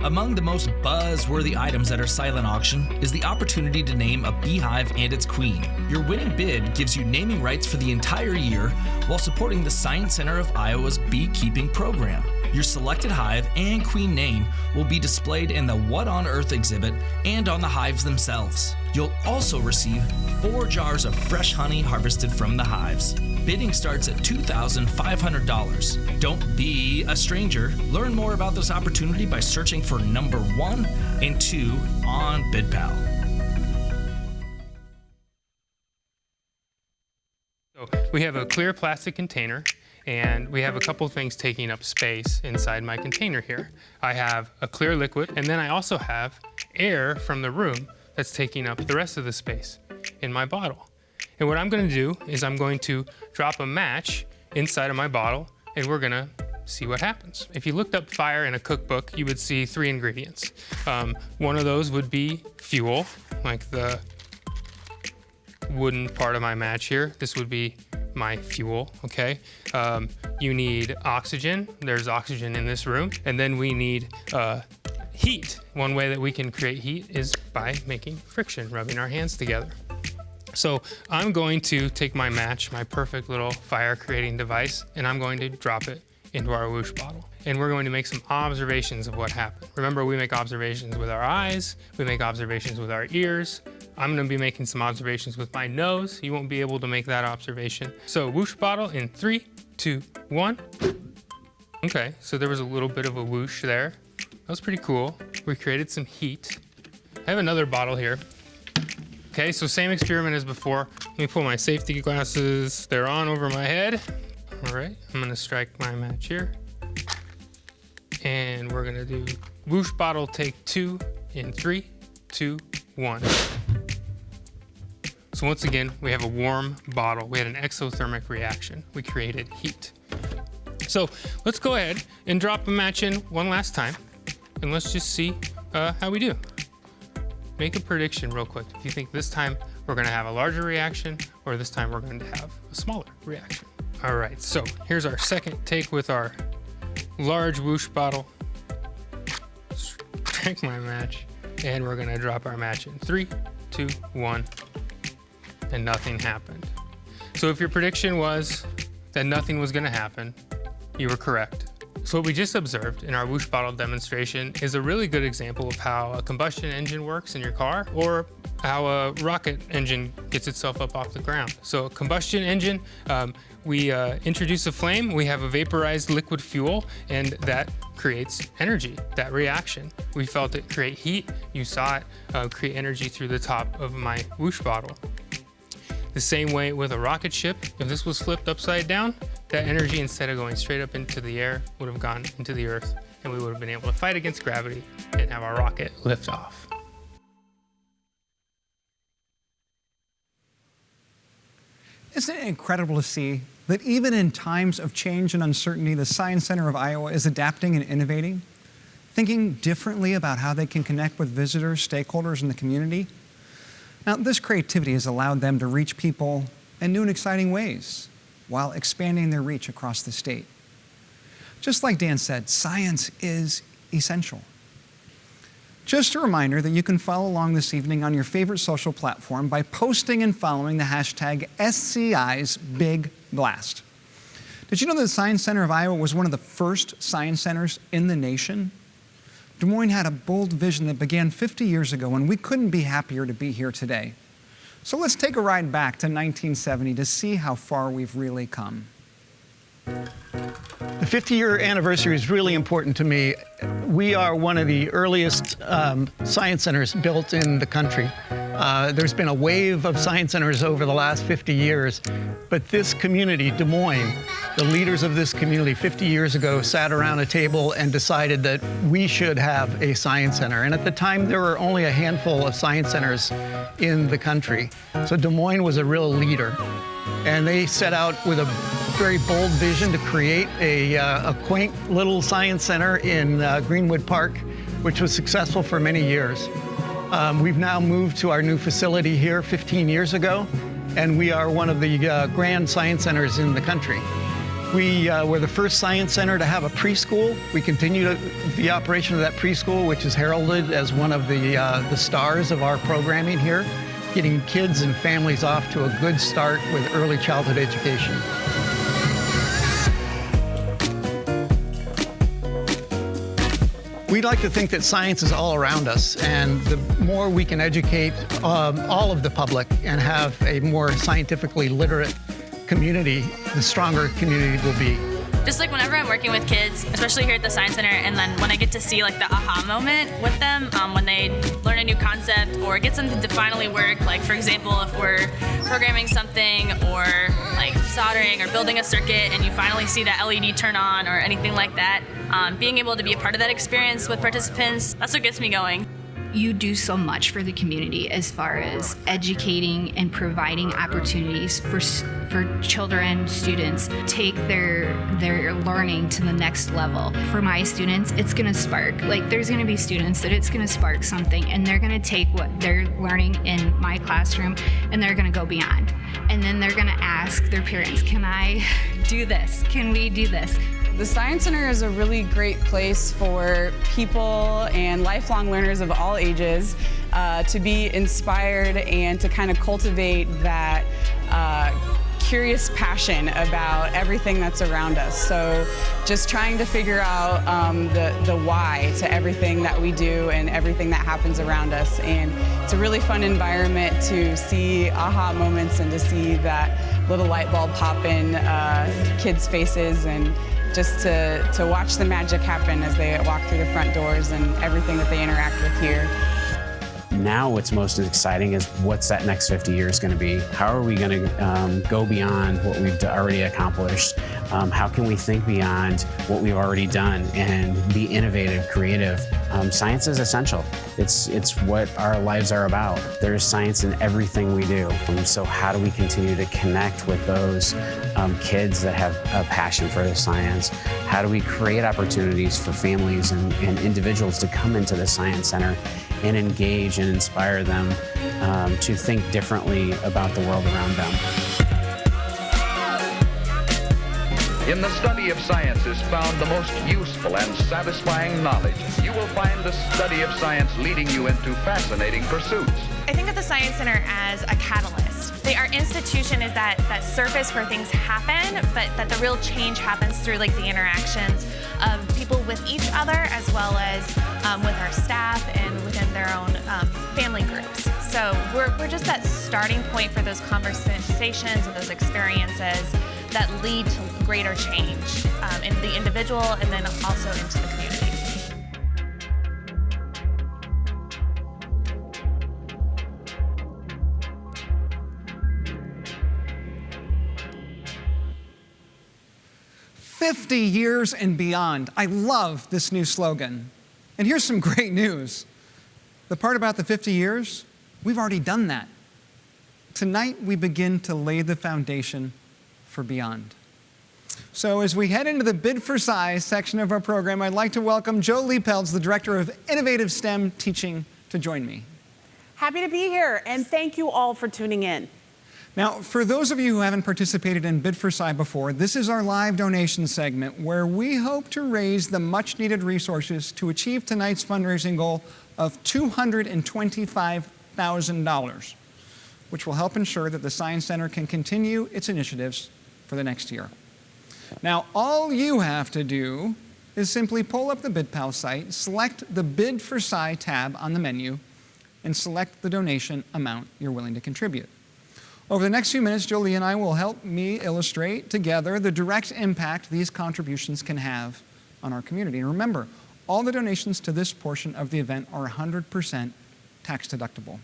Among the most buzz-worthy items at our silent auction is the opportunity to name a beehive and its queen. Your winning bid gives you naming rights for the entire year while supporting the Science Center of Iowa's beekeeping program. Your selected hive and queen name will be displayed in the What on Earth exhibit and on the hives themselves. You'll also receive 4 jars of fresh honey harvested from the hives. Bidding starts at $2,500. Don't be a stranger. Learn more about this opportunity by searching for number 1 and 2 on BidPal. So we have a clear plastic container, and we have a couple things taking up space inside my container here. I have a clear liquid, and then I also have air from the room that's taking up the rest of the space in my bottle. And what I'm going to do is I'm going to drop a match inside of my bottle, and we're going to see what happens. If you looked up fire in a cookbook, you would see 3 ingredients. One of those would be fuel, like the wooden part of my match here. This would be my fuel, okay? You need oxygen. There's oxygen in this room. And then we need heat. One way that we can create heat is by making friction, rubbing our hands together. So I'm going to take my match, my perfect little fire creating device, and I'm going to drop it into our whoosh bottle. And we're going to make some observations of what happened. Remember, we make observations with our eyes, we make observations with our ears. I'm gonna be making some observations with my nose. You won't be able to make that observation. So whoosh bottle in 3, 2, 1. Okay, so there was a little bit of a whoosh there. That was pretty cool. We created some heat. I have another bottle here. Okay, so same experiment as before. Let me pull my safety glasses. They're on over my head. All right, I'm gonna strike my match here. And we're gonna do whoosh bottle take 2 in 3, 2, 1. So once again, we have a warm bottle. We had an exothermic reaction. We created heat. So let's go ahead and drop a match in one last time, and let's just see how we do. Make a prediction real quick. If you think this time we're gonna have a larger reaction, or this time we're going to have a smaller reaction. All right, so here's our second take with our large whoosh bottle. Strike my match, and we're gonna drop our match in 3, 2, 1, and nothing happened. So if your prediction was that nothing was gonna happen, you were correct. So what we just observed in our whoosh bottle demonstration is a really good example of how a combustion engine works in your car, or how a rocket engine gets itself up off the ground. So a combustion engine, we introduce a flame, we have a vaporized liquid fuel, and that creates energy, that reaction. We felt it create heat. You saw it create energy through the top of my whoosh bottle. The same way with a rocket ship, if this was flipped upside down, that energy, instead of going straight up into the air, would have gone into the earth, and we would have been able to fight against gravity and have our rocket lift off. Isn't it incredible to see that even in times of change and uncertainty, the Science Center of Iowa is adapting and innovating, thinking differently about how they can connect with visitors, stakeholders in the community? Now, this creativity has allowed them to reach people in new and exciting ways while expanding their reach across the state. Just like Dan said, science is essential. Just a reminder that you can follow along this evening on your favorite social platform by posting and following the hashtag SCI'S Big Blast. Did you know that the Science Center of Iowa was one of the first science centers in the nation? Des Moines had a bold vision that began 50 years ago, and we couldn't be happier to be here today. So let's take a ride back to 1970 to see how far we've really come. The 50-year anniversary is really important to me. We are one of the earliest science centers built in the country. There's been a wave of science centers over the last 50 years, but this community, Des Moines, the leaders of this community 50 years ago sat around a table and decided that we should have a science center. And at the time, there were only a handful of science centers in the country. So Des Moines was a real leader. And they set out with a very bold vision to create a quaint little science center in Greenwood Park, which was successful for many years. We've now moved to our new facility here 15 years ago, and we are one of the grand science centers in the country. We were the first science center to have a preschool. We continue the operation of that preschool, which is heralded as one of the stars of our programming here, getting kids and families off to a good start with early childhood education. We'd like to think that science is all around us, and the more we can educate all of the public and have a more scientifically literate community, the stronger community will be. Just like whenever I'm working with kids, especially here at the Science Center, and then when I get to see like the aha moment with them, when they learn a new concept or get something to finally work, like for example, if we're programming something or like soldering or building a circuit and you finally see that LED turn on or anything like that, being able to be a part of that experience with participants, that's what gets me going. You do so much for the community as far as educating and providing opportunities for children, students, take their learning to the next level. For my students, it's gonna spark. Like there's gonna be students that it's gonna spark something and they're gonna take what they're learning in my classroom and they're gonna go beyond. And then they're gonna ask their parents, can I do this? Can we do this? The Science Center is a really great place for people and lifelong learners of all ages to be inspired and to kind of cultivate that curious passion about everything that's around us. So just trying to figure out the why to everything that we do and everything that happens around us. And it's a really fun environment to see aha moments and to see that little light bulb pop in kids' faces and just to watch the magic happen as they walk through the front doors and everything that they interact with here. Now what's most exciting is what's that next 50 years going to be? How are we going to go beyond what we've already accomplished? How can we think beyond what we've already done and be innovative, creative? Science is essential. It's what our lives are about. There's science in everything we do. So how do we continue to connect with those kids that have a passion for the science? How do we create opportunities for families and individuals to come into the Science Center and engage and inspire them to think differently about the world around them? In the study of science is found the most useful and satisfying knowledge. You will find the study of science leading you into fascinating pursuits. I think of the Science Center as a catalyst. Our institution is that surface where things happen, but that the real change happens through like the interactions of people with each other as well as with our staff and within their own family groups. So we're just that starting point for those conversations and those experiences that lead to greater change in the individual and then also into the community. "50 years and beyond." I love this new slogan. And here's some great news. The part about the 50 years, we've already done that. Tonight, we begin to lay the foundation for beyond. So as we head into the Bid for Sci section of our program, I'd like to welcome Joe Liepelds, the Director of Innovative STEM Teaching, to join me. Happy to be here, and thank you all for tuning in. Now, for those of you who haven't participated in Bid for Sci before, this is our live donation segment where we hope to raise the much-needed resources to achieve tonight's fundraising goal of $225,000, which will help ensure that the Science Center can continue its initiatives for the next year. Now, all you have to do is simply pull up the BidPal site, select the Bid for Sci tab on the menu, and select the donation amount you're willing to contribute. Over the next few minutes, Jolie and I will help me illustrate together the direct impact these contributions can have on our community. And remember, all the donations to this portion of the event are 100% tax deductible.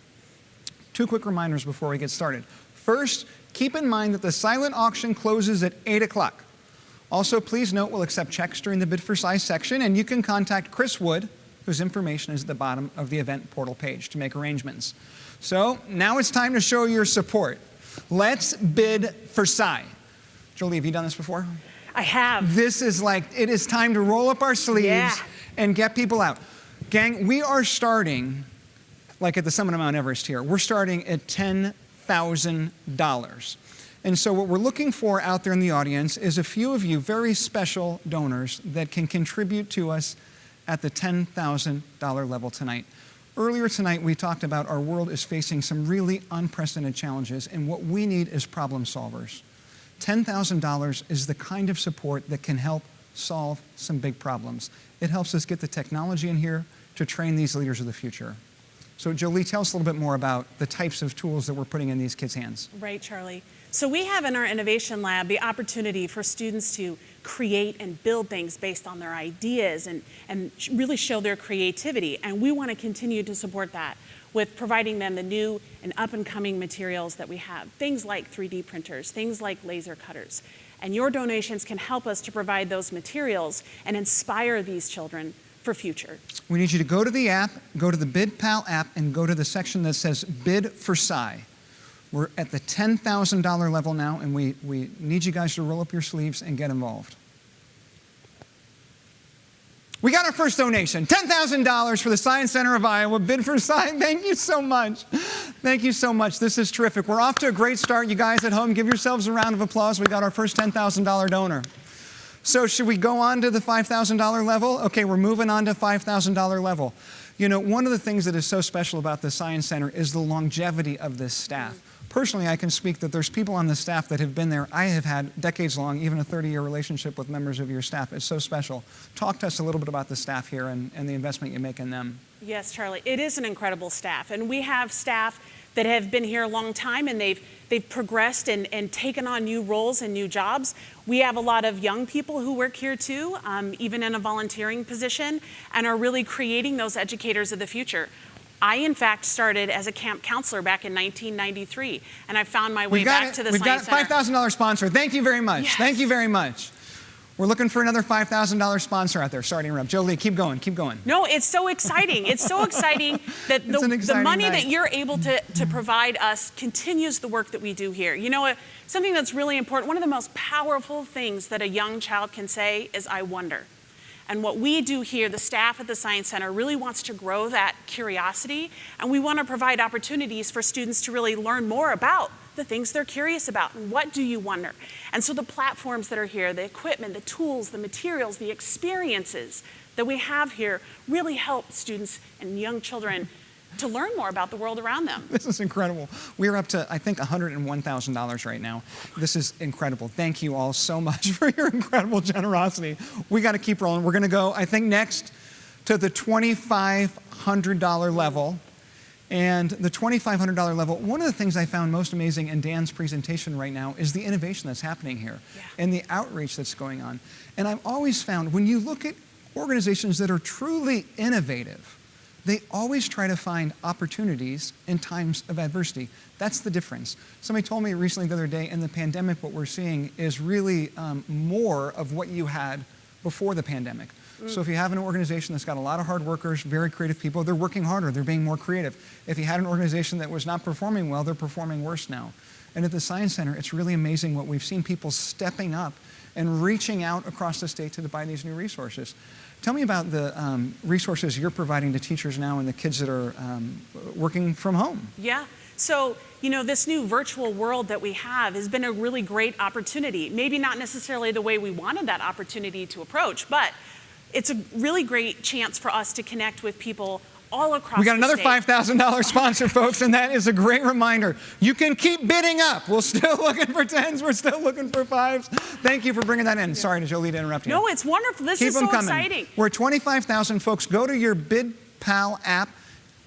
Two quick reminders before we get started. First, keep in mind that the silent auction closes at 8 o'clock. Also, please note we'll accept checks during the Bid for Sci section, and you can contact Chris Wood, whose information is at the bottom of the event portal page, to make arrangements. So now it's time to show your support. Let's bid for Sci. Jolie, have you done this before? I have. This is like, it is time to roll up our sleeves and get people out. Gang, we are starting, like at the summit of Mount Everest here, we're starting at $10,000. And so what we're looking for out there in the audience is a few of you very special donors that can contribute to us at the $10,000 level tonight. Earlier tonight, we talked about our world is facing some really unprecedented challenges, and what we need is problem solvers. $10,000 is the kind of support that can help solve some big problems. It helps us get the technology in here to train these leaders of the future. So Jolie, tell us a little bit more about the types of tools that we're putting in these kids' hands. Right, Charlie. So we have in our innovation lab the opportunity for students to create and build things based on their ideas and really show their creativity. And we want to continue to support that with providing them the new and up-and-coming materials that we have. Things like 3D printers, things like laser cutters. And your donations can help us to provide those materials and inspire these children for future. We need you to go to the app, go to the BidPal app, and go to the section that says Bid for Sci. We're at the $10,000 level now, and we need you guys to roll up your sleeves and get involved. We got our first donation, $10,000 for the Science Center of Iowa, Bid for Sci. Thank you so much. Thank you so much. This is terrific. We're off to a great start. You guys at home, give yourselves a round of applause. We got our first $10,000 donor. So should we go on to the $5,000 level? Okay, we're moving on to $5,000 level. You know, one of the things that is so special about the Science Center is the longevity of this staff. Personally, I can speak that there's people on the staff that have been there. I have had decades long, even a 30-year relationship with members of your staff. It's so special. Talk to us a little bit about the staff here and the investment you make in them. Yes, Charlie, it is an incredible staff. And we have staff that have been here a long time, and they've progressed and taken on new roles and new jobs. We have a lot of young people who work here too, even in a volunteering position, and are really creating those educators of the future. I, in fact, started as a camp counselor back in 1993, and I found my way back to the Science Center. We've got a $5,000 sponsor. Thank you very much. Yes. Thank you very much. We're looking for another $5,000 sponsor out there. Sorry to interrupt. Jolie, keep going, keep going. No, it's so exciting. It's so exciting that the money that you're able to provide us continues the work that we do here. You know, something that's really important, one of the most powerful things that a young child can say is, I wonder. And what we do here, the staff at the Science Center really wants to grow that curiosity, and we want to provide opportunities for students to really learn more about the things they're curious about. What do you wonder? And so the platforms that are here, the equipment, the tools, the materials, the experiences that we have here really help students and young children to learn more about the world around them. This is incredible. We're up to, I think, $101,000 right now. This is incredible. Thank you all so much for your incredible generosity. We got to keep rolling. We're going to go, I think, next to the $2,500 level. And the $2,500 level, one of the things I found most amazing in Dan's presentation right now is the innovation that's happening here and the outreach that's going on. And I've always found when you look at organizations that are truly innovative, they always try to find opportunities in times of adversity. That's the difference. Somebody told me recently the other day, in the pandemic, what we're seeing is really more of what you had before the pandemic. So if you have an organization that's got a lot of hard workers, very creative people, they're working harder, they're being more creative. If you had an organization that was not performing well, they're performing worse now. And at the Science Center, it's really amazing what we've seen, people stepping up and reaching out across the state to buy these new resources. Tell me about the resources you're providing to teachers now and the kids that are working from home. Yeah. So, you know, this new virtual world that we have has been a really great opportunity. Maybe not necessarily the way we wanted that opportunity to approach, but it's a really great chance for us to connect with people all across the state. We got another $5,000 sponsor, folks, and that is a great reminder. You can keep bidding up. We're still looking for 10s. We're still looking for 5s. Thank you for bringing that in. Sorry to Jolie to interrupt you. No, it's wonderful. This is so exciting. We're at 25,000, folks. Go to your BidPal app.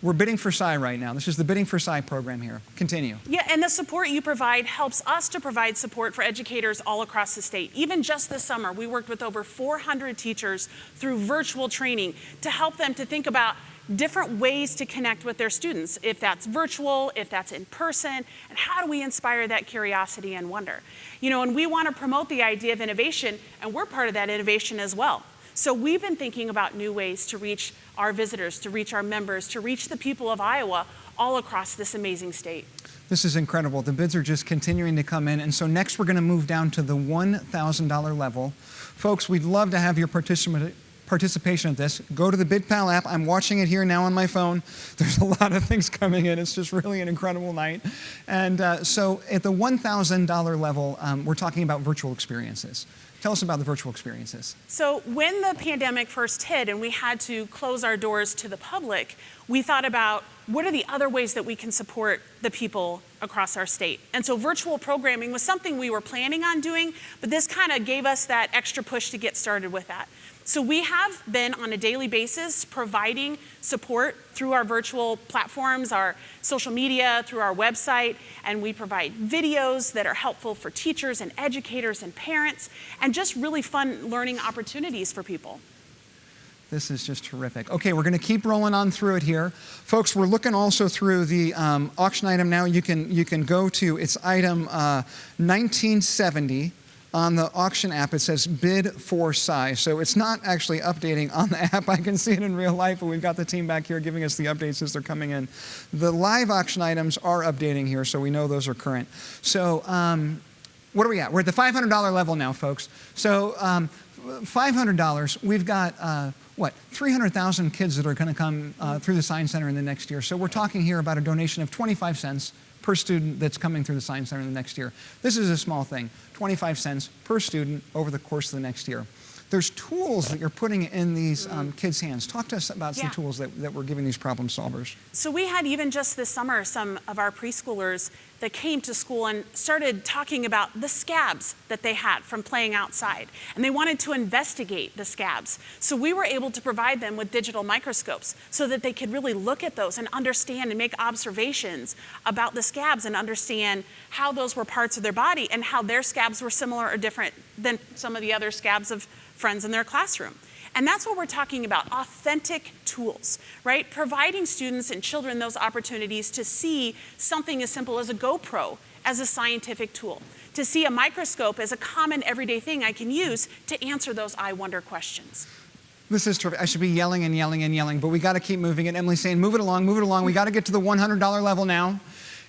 We're bidding for Sci right now. This is the Bidding for Sci program here. Continue. Yeah, and the support you provide helps us to provide support for educators all across the state. Even just this summer, we worked with over 400 teachers through virtual training to help them to think about different ways to connect with their students, if that's virtual, if that's in person, and how do we inspire that curiosity and wonder? You know, and we want to promote the idea of innovation, and we're part of that innovation as well. So we've been thinking about new ways to reach our visitors, to reach our members, to reach the people of Iowa all across this amazing state. This is incredible. The bids are just continuing to come in. And so next we're going to move down to the $1,000 level. Folks, we'd love to have your participation at this. Go to the BidPal app. I'm watching it here now on my phone. There's a lot of things coming in. It's just really an incredible night. And so at the $1,000 level, we're talking about virtual experiences. Tell us about the virtual experiences. So when the pandemic first hit and we had to close our doors to the public, we thought about what are the other ways that we can support the people across our state. And so virtual programming was something we were planning on doing, but this kind of gave us that extra push to get started with that. So we have been on a daily basis providing support through our virtual platforms, our social media, through our website, and we provide videos that are helpful for teachers and educators and parents, and just really fun learning opportunities for people. This is just terrific. Okay, we're going to keep rolling on through it here. Folks, we're looking also through the auction item now. You can go to, it's item 1970. On the auction app, it says bid for size. So it's not actually updating on the app. I can see it in real life, but we've got the team back here giving us the updates as they're coming in. The live auction items are updating here, so we know those are current. So what are we at? We're at the $500 level now, folks. So $500, we've got, 300,000 kids that are going to come through the Science Center in the next year. So we're talking here about a donation of 25 cents per student that's coming through the Science Center in the next year. This is a small thing, 25 cents per student over the course of the next year. There's tools that you're putting in these kids' hands. Talk to us about some tools that we're giving these problem solvers. So we had even just this summer some of our preschoolers that came to school and started talking about the scabs that they had from playing outside. And they wanted to investigate the scabs. So we were able to provide them with digital microscopes so that they could really look at those and understand and make observations about the scabs and understand how those were parts of their body and how their scabs were similar or different than some of the other scabs of friends in their classroom. And that's what we're talking about, authentic tools, right? Providing students and children those opportunities to see something as simple as a GoPro as a scientific tool, to see a microscope as a common everyday thing I can use to answer those I wonder questions. This is terrific. I should be yelling and yelling and yelling, but we got to keep moving it. Emily's saying, move it along, move it along. We got to get to the $100 level now.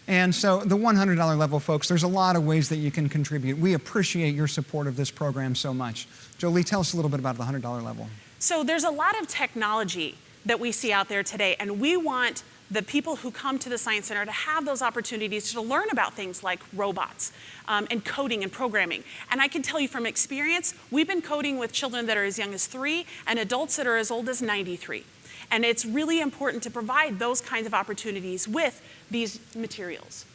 And so the $100 level, folks, there's a lot of ways that you can contribute. We appreciate your support of this program so much. Jolie, tell us a little bit about the $100 level. So there's a lot of technology that we see out there today, and we want the people who come to the Science Center to have those opportunities to learn about things like robots and coding and programming. And I can tell you from experience, we've been coding with children that are as young as 3 and adults that are as old as 93. And it's really important to provide those kinds of opportunities with these materials.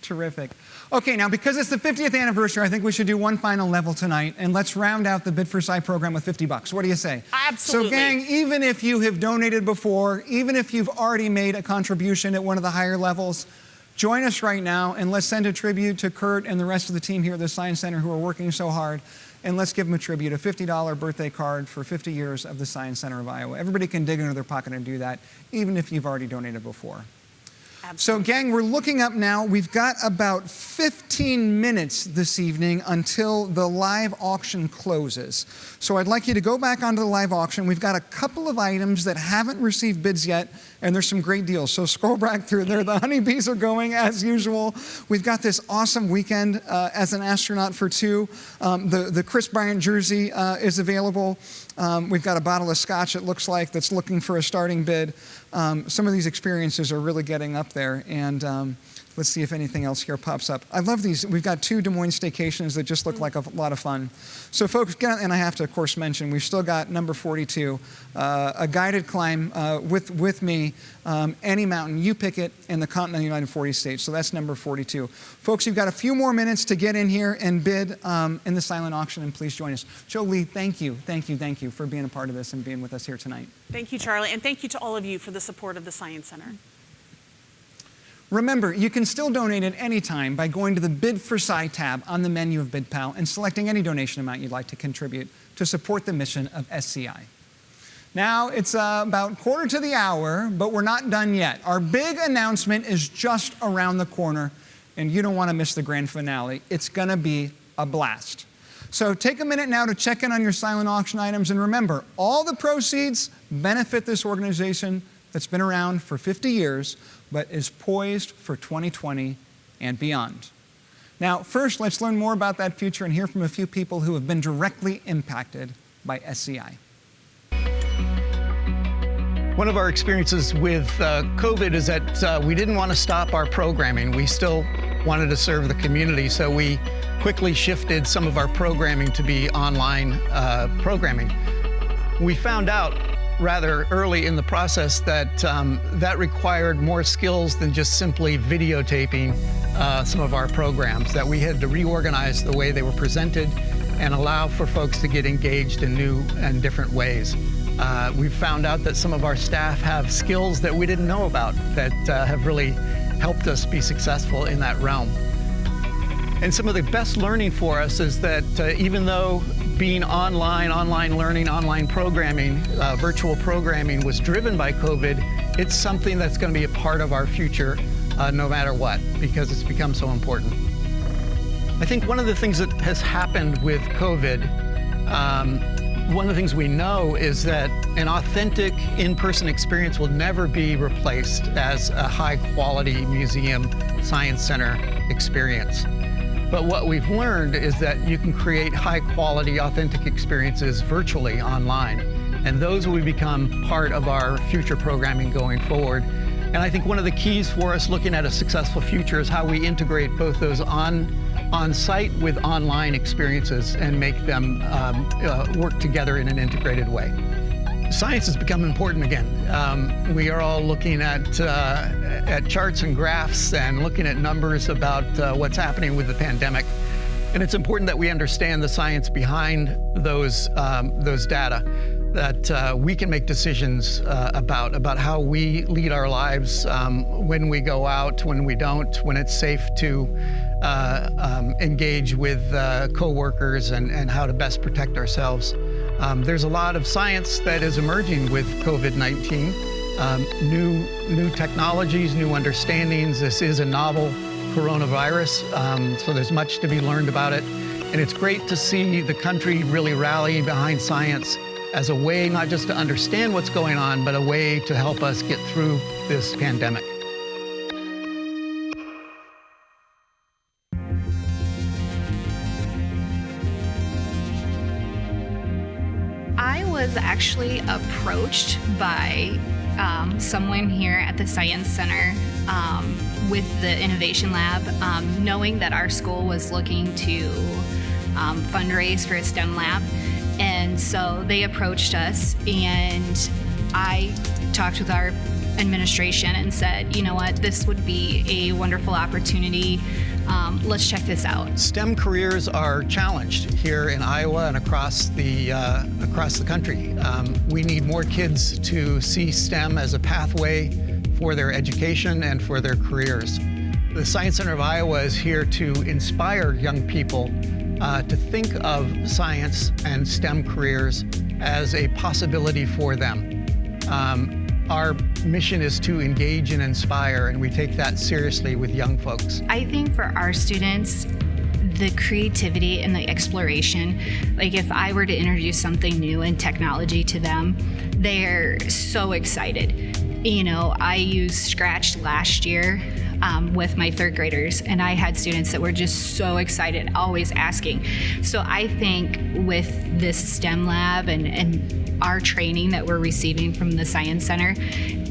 Terrific. Okay, now because it's the 50th anniversary, I think we should do one final level tonight, and let's round out the Bid for Sci program with $50. What do you say? Absolutely. So gang, even if you have donated before, even if you've already made a contribution at one of the higher levels, join us right now and let's send a tribute to Kurt and the rest of the team here at the Science Center who are working so hard. And let's give them a tribute, a $50 birthday card for 50 years of the Science Center of Iowa. Everybody can dig into their pocket and do that, even if you've already donated before. Absolutely. So gang, we're looking up now. We've got about 15 minutes this evening until the live auction closes. So I'd like you to go back onto the live auction. We've got a couple of items that haven't received bids yet, and there's some great deals. So scroll back through there. The honeybees are going as usual. We've got this awesome weekend as an astronaut for 2. The Chris Bryant jersey is available. We've got a bottle of scotch, it looks like, that's looking for a starting bid. Some of these experiences are really getting up there, and let's see if anything else here pops up. I love these. We've got 2 Des Moines staycations that just look like a lot of fun. So folks, and I have to, of course, mention, we've still got number 42, a guided climb with me, any mountain. You pick it in the continental United 40 states. So that's number 42. Folks, you've got a few more minutes to get in here and bid in the silent auction, and please join us. Jolie, thank you for being a part of this and being with us here tonight. Thank you, Charlie, and thank you to all of you for the support of the Science Center. Remember, you can still donate at any time by going to the Bid for Sci tab on the menu of BidPal and selecting any donation amount you'd like to contribute to support the mission of SCI. Now, it's about 1/4 to the hour, but we're not done yet. Our big announcement is just around the corner, and you don't want to miss the grand finale. It's going to be a blast. So take a minute now to check in on your silent auction items, and remember, all the proceeds benefit this organization that's been around for 50 years, but is poised for 2020 and beyond. Now, first, let's learn more about that future and hear from a few people who have been directly impacted by SCI. One of our experiences with COVID is that we didn't want to stop our programming. We still wanted to serve the community, so we quickly shifted some of our programming to be online programming. We found out rather early in the process that that required more skills than just simply videotaping some of our programs, that we had to reorganize the way they were presented and allow for folks to get engaged in new and different ways. We've found out that some of our staff have skills that we didn't know about that have really helped us be successful in that realm. And some of the best learning for us is that even though being online learning, online programming, virtual programming was driven by COVID, it's something that's going to be a part of our future no matter what, because it's become so important. I think one of the things that has happened with COVID, one of the things we know is that an authentic in-person experience will never be replaced as a high-quality museum science center experience. But what we've learned is that you can create high-quality, authentic experiences virtually online, and those will become part of our future programming going forward. And I think one of the keys for us looking at a successful future is how we integrate both those on-site with online experiences and make them work together in an integrated way. Science has become important again. We are all looking at charts and graphs and looking at numbers about what's happening with the pandemic. And it's important that we understand the science behind those data, that we can make decisions about how we lead our lives, when we go out, when we don't, when it's safe to engage with coworkers, and how to best protect ourselves. There's a lot of science that is emerging with COVID-19, new technologies, new understandings. This is a novel coronavirus, so there's much to be learned about it. And it's great to see the country really rally behind science as a way not just to understand what's going on, but a way to help us get through this pandemic. I was actually approached by someone here at the Science Center with the Innovation Lab, knowing that our school was looking to fundraise for a STEM lab. And so they approached us, and I talked with our administration and said, you know what, this would be a wonderful opportunity. Let's check this out. STEM careers are challenged here in Iowa and across the country. We need more kids to see STEM as a pathway for their education and for their careers. The Science Center of Iowa is here to inspire young people to think of science and STEM careers as a possibility for them. Our mission is to engage and inspire, and we take that seriously with young folks. I think for our students, the creativity and the exploration, like if I were to introduce something new in technology to them, they're so excited. You know, I used Scratch last year with my third graders, and I had students that were just so excited, always asking. So I think with this STEM lab and our training that we're receiving from the Science Center,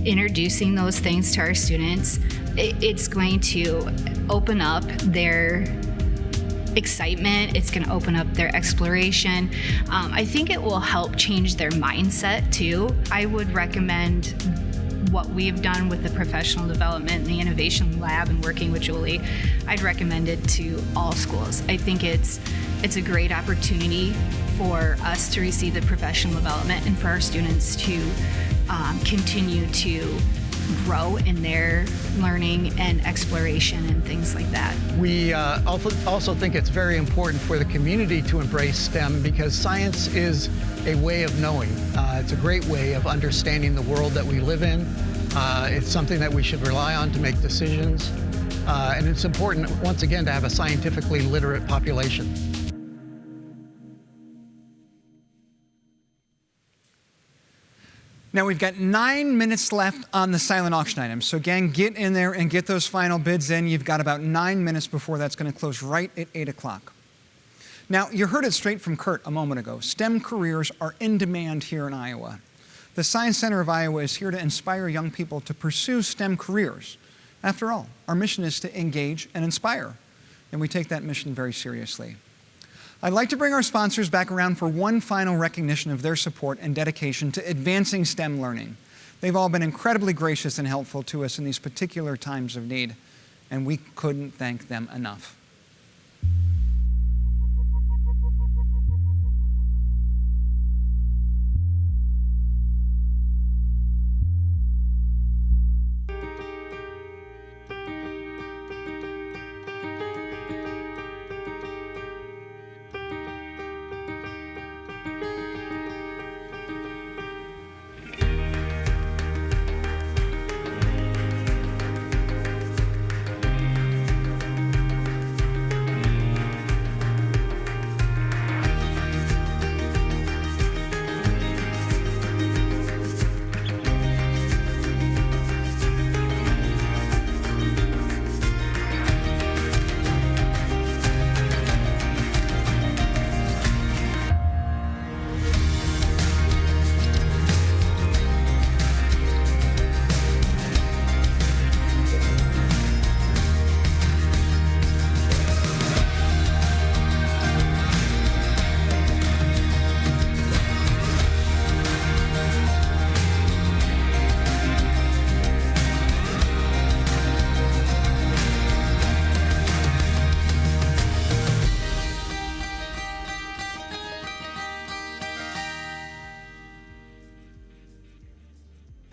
introducing those things to our students, it's going to open up their excitement. It's going to open up their exploration. I think it will help change their mindset too. I would recommend what we've done with the professional development and the innovation lab and working with Julie. I'd recommend it to all schools. I think it's a great opportunity for us to receive the professional development and for our students to continue to grow in their learning and exploration and things like that. We also think it's very important for the community to embrace STEM because science is a way of knowing. It's a great way of understanding the world that we live in. It's something that we should rely on to make decisions. And it's important, once again, to have a scientifically literate population. Now we've got 9 minutes left on the silent auction items. So gang, get in there and get those final bids in. You've got about 9 minutes before that's going to close right at 8 o'clock. Now, you heard it straight from Kurt a moment ago. STEM careers are in demand here in Iowa. The Science Center of Iowa is here to inspire young people to pursue STEM careers. After all, our mission is to engage and inspire, and we take that mission very seriously. I'd like to bring our sponsors back around for one final recognition of their support and dedication to advancing STEM learning. They've all been incredibly gracious and helpful to us in these particular times of need, and we couldn't thank them enough.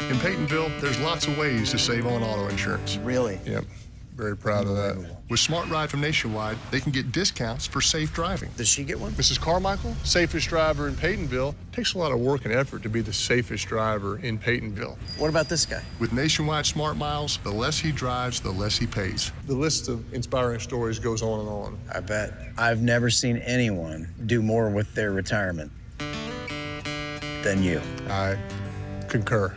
In Peytonville, there's lots of ways to save on auto insurance. Really? Yep. Very proud of that. With Smart Ride from Nationwide, they can get discounts for safe driving. Does she get one? Mrs. Carmichael, safest driver in Peytonville. Takes a lot of work and effort to be the safest driver in Peytonville. What about this guy? With Nationwide Smart Miles, the less he drives, the less he pays. The list of inspiring stories goes on and on. I bet. I've never seen anyone do more with their retirement than you. I concur.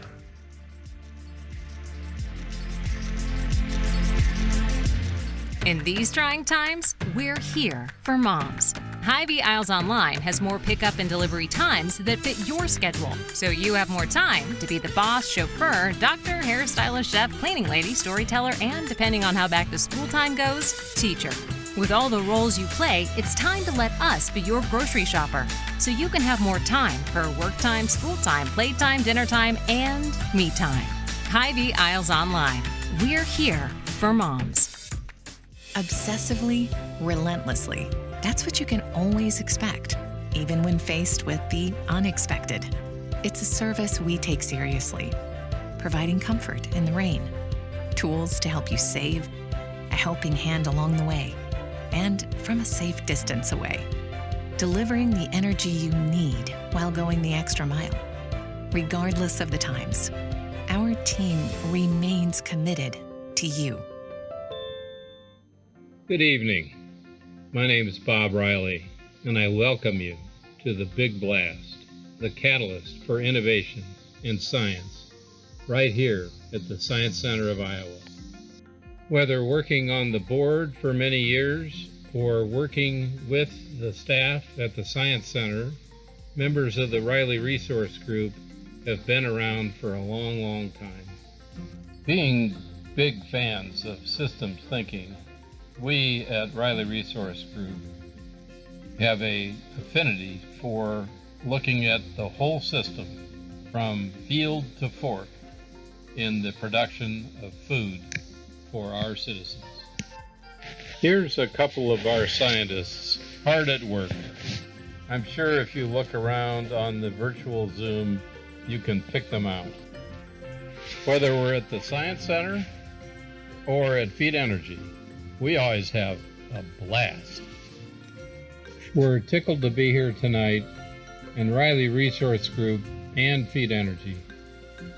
In these trying times, we're here for moms. HyVee Aisles Online has more pickup and delivery times that fit your schedule, so you have more time to be the boss, chauffeur, doctor, hairstylist, chef, cleaning lady, storyteller, and, depending on how back to school time goes, teacher. With all the roles you play, it's time to let us be your grocery shopper, so you can have more time for work time, school time, playtime, dinner time, and me time. HyVee Aisles Online. We're here for moms. Obsessively, relentlessly. That's what you can always expect, even when faced with the unexpected. It's a service we take seriously, providing comfort in the rain, tools to help you save, a helping hand along the way, and from a safe distance away, delivering the energy you need while going the extra mile. Regardless of the times, our team remains committed to you. Good evening. My name is Bob Riley, and I welcome you to the Big Blast, the catalyst for innovation in science, right here at the Science Center of Iowa. Whether working on the board for many years or working with the staff at the Science Center, members of the Riley Resource Group have been around for a long, long time. Being big fans of systems thinking, we at Riley Resource Group have an affinity for looking at the whole system from field to fork in the production of food for our citizens. Here's a couple of our scientists hard at work. I'm sure if you look around on the virtual Zoom, you can pick them out. Whether we're at the Science Center or at Feed Energy, we always have a blast. We're tickled to be here tonight, and Riley Resource Group and Feed Energy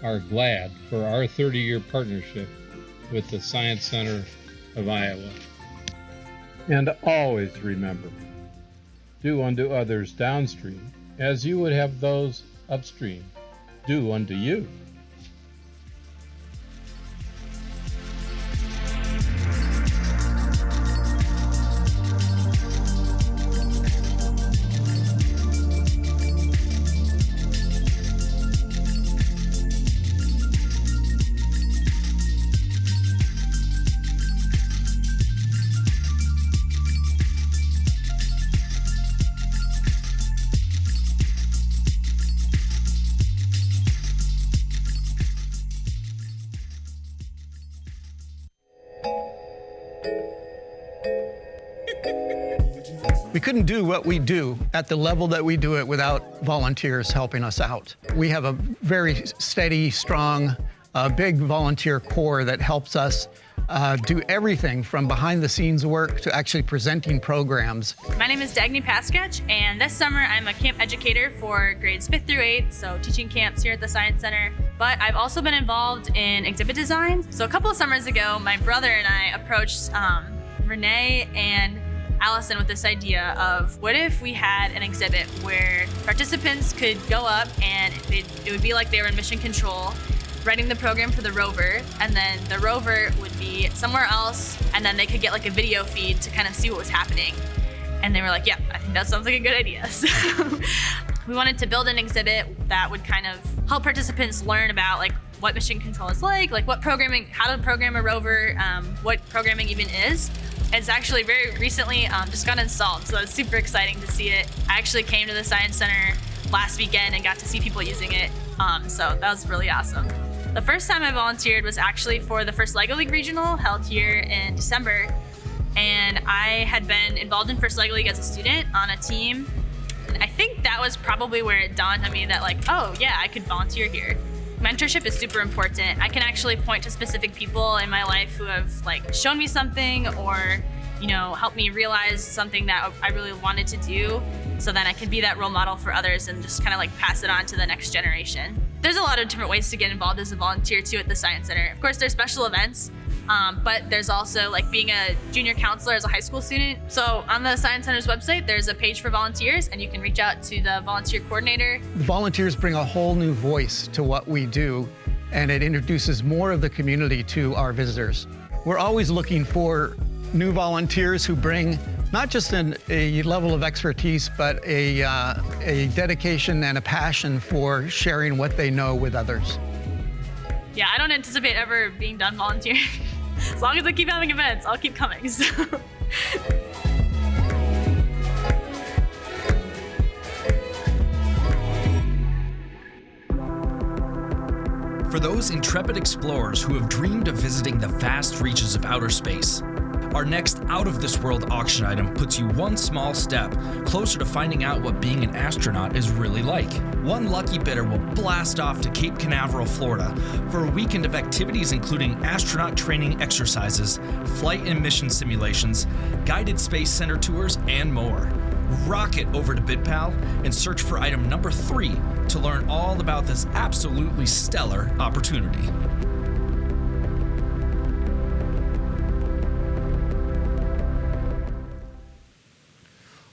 are glad for our 30-year partnership with the Science Center of Iowa. And always remember, do unto others downstream as you would have those upstream do unto you. We couldn't do what we do at the level that we do it without volunteers helping us out. We have a very steady, strong, big volunteer core that helps us do everything from behind-the-scenes work to actually presenting programs. My name is Dagny Paskach, and this summer I'm a camp educator for grades 5th through 8, so teaching camps here at the Science Center. But I've also been involved in exhibit design. So a couple of summers ago, my brother and I approached Renee and Allison with this idea of what if we had an exhibit where participants could go up and it would be like they were in mission control, writing the program for the rover, and then the rover would be somewhere else, and then they could get like a video feed to kind of see what was happening. And they were like, yeah, I think that sounds like a good idea. So we wanted to build an exhibit that would kind of help participants learn about like what mission control is like what programming, how to program a rover, what programming even is. It's actually very recently just got installed, so it's super exciting to see it. I actually came to the Science Center last weekend and got to see people using it, so that was really awesome. The first time I volunteered was actually for the first LEGO League Regional held here in December, and I had been involved in First LEGO League as a student on a team. I think that was probably where it dawned on me that like, oh yeah, I could volunteer here. Mentorship is super important. I can actually point to specific people in my life who have like shown me something or, you know, helped me realize something that I really wanted to do, so then I can be that role model for others and just kind of like pass it on to the next generation. There's a lot of different ways to get involved as a volunteer too at the Science Center. Of course, there's special events, but there's also like being a junior counselor as a high school student. So on the Science Center's website, there's a page for volunteers, and you can reach out to the volunteer coordinator. The volunteers bring a whole new voice to what we do, and it introduces more of the community to our visitors. We're always looking for new volunteers who bring not just a level of expertise, but a dedication and a passion for sharing what they know with others. Yeah, I don't anticipate ever being done volunteering. As long as I keep having events, I'll keep coming. So. For those intrepid explorers who have dreamed of visiting the vast reaches of outer space, our next out-of-this-world auction item puts you one small step closer to finding out what being an astronaut is really like. One lucky bidder will blast off to Cape Canaveral, Florida for a weekend of activities including astronaut training exercises, flight and mission simulations, guided space center tours, and more. Rocket over to BidPal and search for item number 3 to learn all about this absolutely stellar opportunity.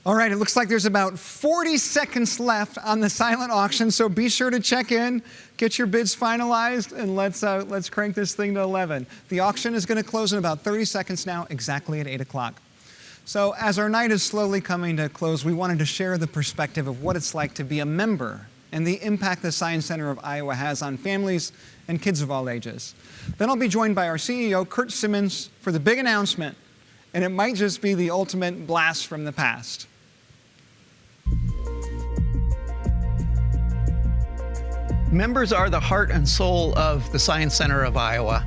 All right, it looks like there's about 40 seconds left on the silent auction, so be sure to check in, get your bids finalized, and let's crank this thing to 11. The auction is going to close in about 30 seconds now, exactly at 8 o'clock. So as our night is slowly coming to close, we wanted to share the perspective of what it's like to be a member and the impact the Science Center of Iowa has on families and kids of all ages. Then I'll be joined by our CEO, Kurt Simmons, for the big announcement, and it might just be the ultimate blast from the past. Members are the heart and soul of the Science Center of Iowa.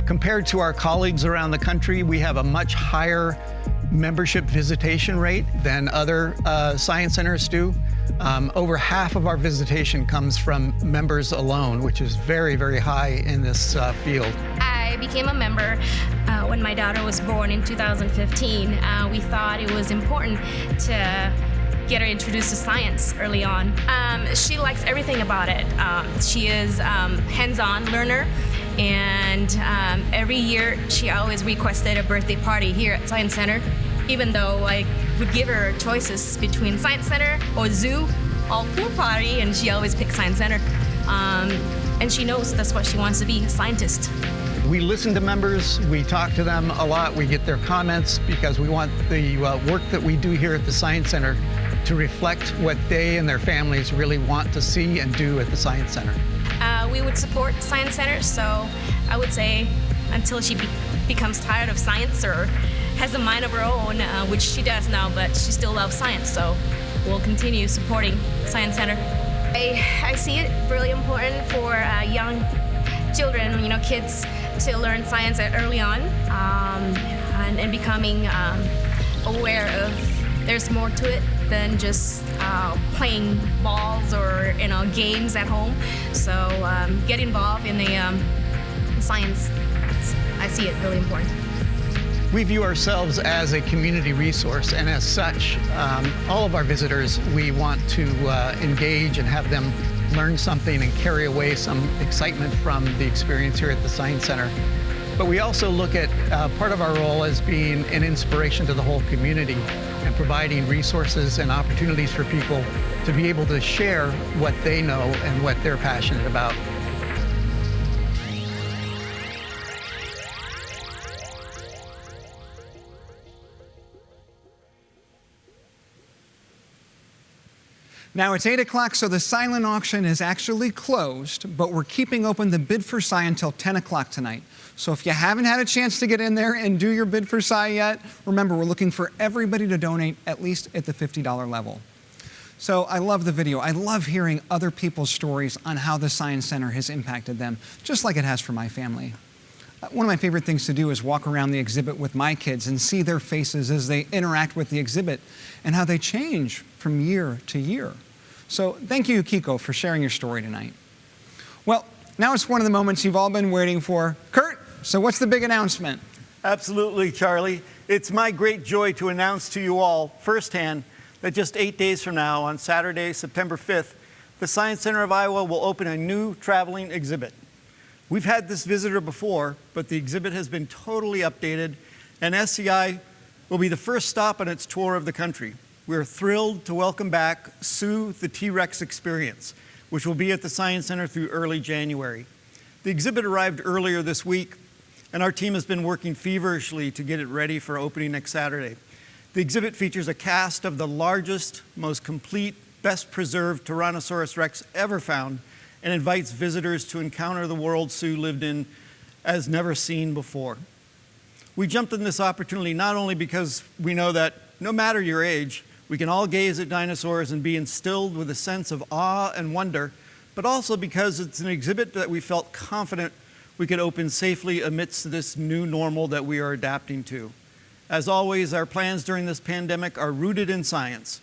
Compared to our colleagues around the country, we have a much higher membership visitation rate than other Science Centers do. Over half of our visitation comes from members alone, which is very, very high in this field. I became a member when my daughter was born in 2015. We thought it was important to get her introduced to science early on. She likes everything about it. She is hands-on learner, and every year she always requested a birthday party here at Science Center. Even though I would give her choices between Science Center or zoo or pool party, and she always picked Science Center. And she knows that's what she wants to be, a scientist. We listen to members, we talk to them a lot, we get their comments because we want the work that we do here at the Science Center to reflect what they and their families really want to see and do at the Science Center. We would support Science Center, so I would say until she becomes tired of science or has a mind of her own, which she does now, but she still loves science, so we'll continue supporting Science Center. I see it really important for young children, kids, to learn science early on, and becoming aware of there's more to it than just playing balls or games at home. So get involved in the science. I see it really important. We view ourselves as a community resource, and as such, all of our visitors, we want to engage and have them learn something and carry away some excitement from the experience here at the Science Center. But we also look at part of our role as being an inspiration to the whole community and providing resources and opportunities for people to be able to share what they know and what they're passionate about. Now it's 8 o'clock, so the silent auction is actually closed, but we're keeping open the Bid for Sci until 10 o'clock tonight. So if you haven't had a chance to get in there and do your Bid for Sci yet, remember, we're looking for everybody to donate at least at the $50 level. So I love the video. I love hearing other people's stories on how the Science Center has impacted them, just like it has for my family. One of my favorite things to do is walk around the exhibit with my kids and see their faces as they interact with the exhibit and how they change from year to year. So thank you, Kiko, for sharing your story tonight. Well, now it's one of the moments you've all been waiting for. Kurt, so what's the big announcement? Absolutely, Charlie. It's my great joy to announce to you all firsthand that just 8 days from now, on Saturday, September 5th, the Science Center of Iowa will open a new traveling exhibit. We've had this visitor before, but the exhibit has been totally updated, and SCI will be the first stop on its tour of the country. We're thrilled to welcome back Sue the T-Rex Experience, which will be at the Science Center through early January. The exhibit arrived earlier this week, and our team has been working feverishly to get it ready for opening next Saturday. The exhibit features a cast of the largest, most complete, best preserved Tyrannosaurus Rex ever found, and invites visitors to encounter the world Sue lived in as never seen before. We jumped on this opportunity not only because we know that no matter your age, we can all gaze at dinosaurs and be instilled with a sense of awe and wonder, but also because it's an exhibit that we felt confident we could open safely amidst this new normal that we are adapting to. As always, our plans during this pandemic are rooted in science.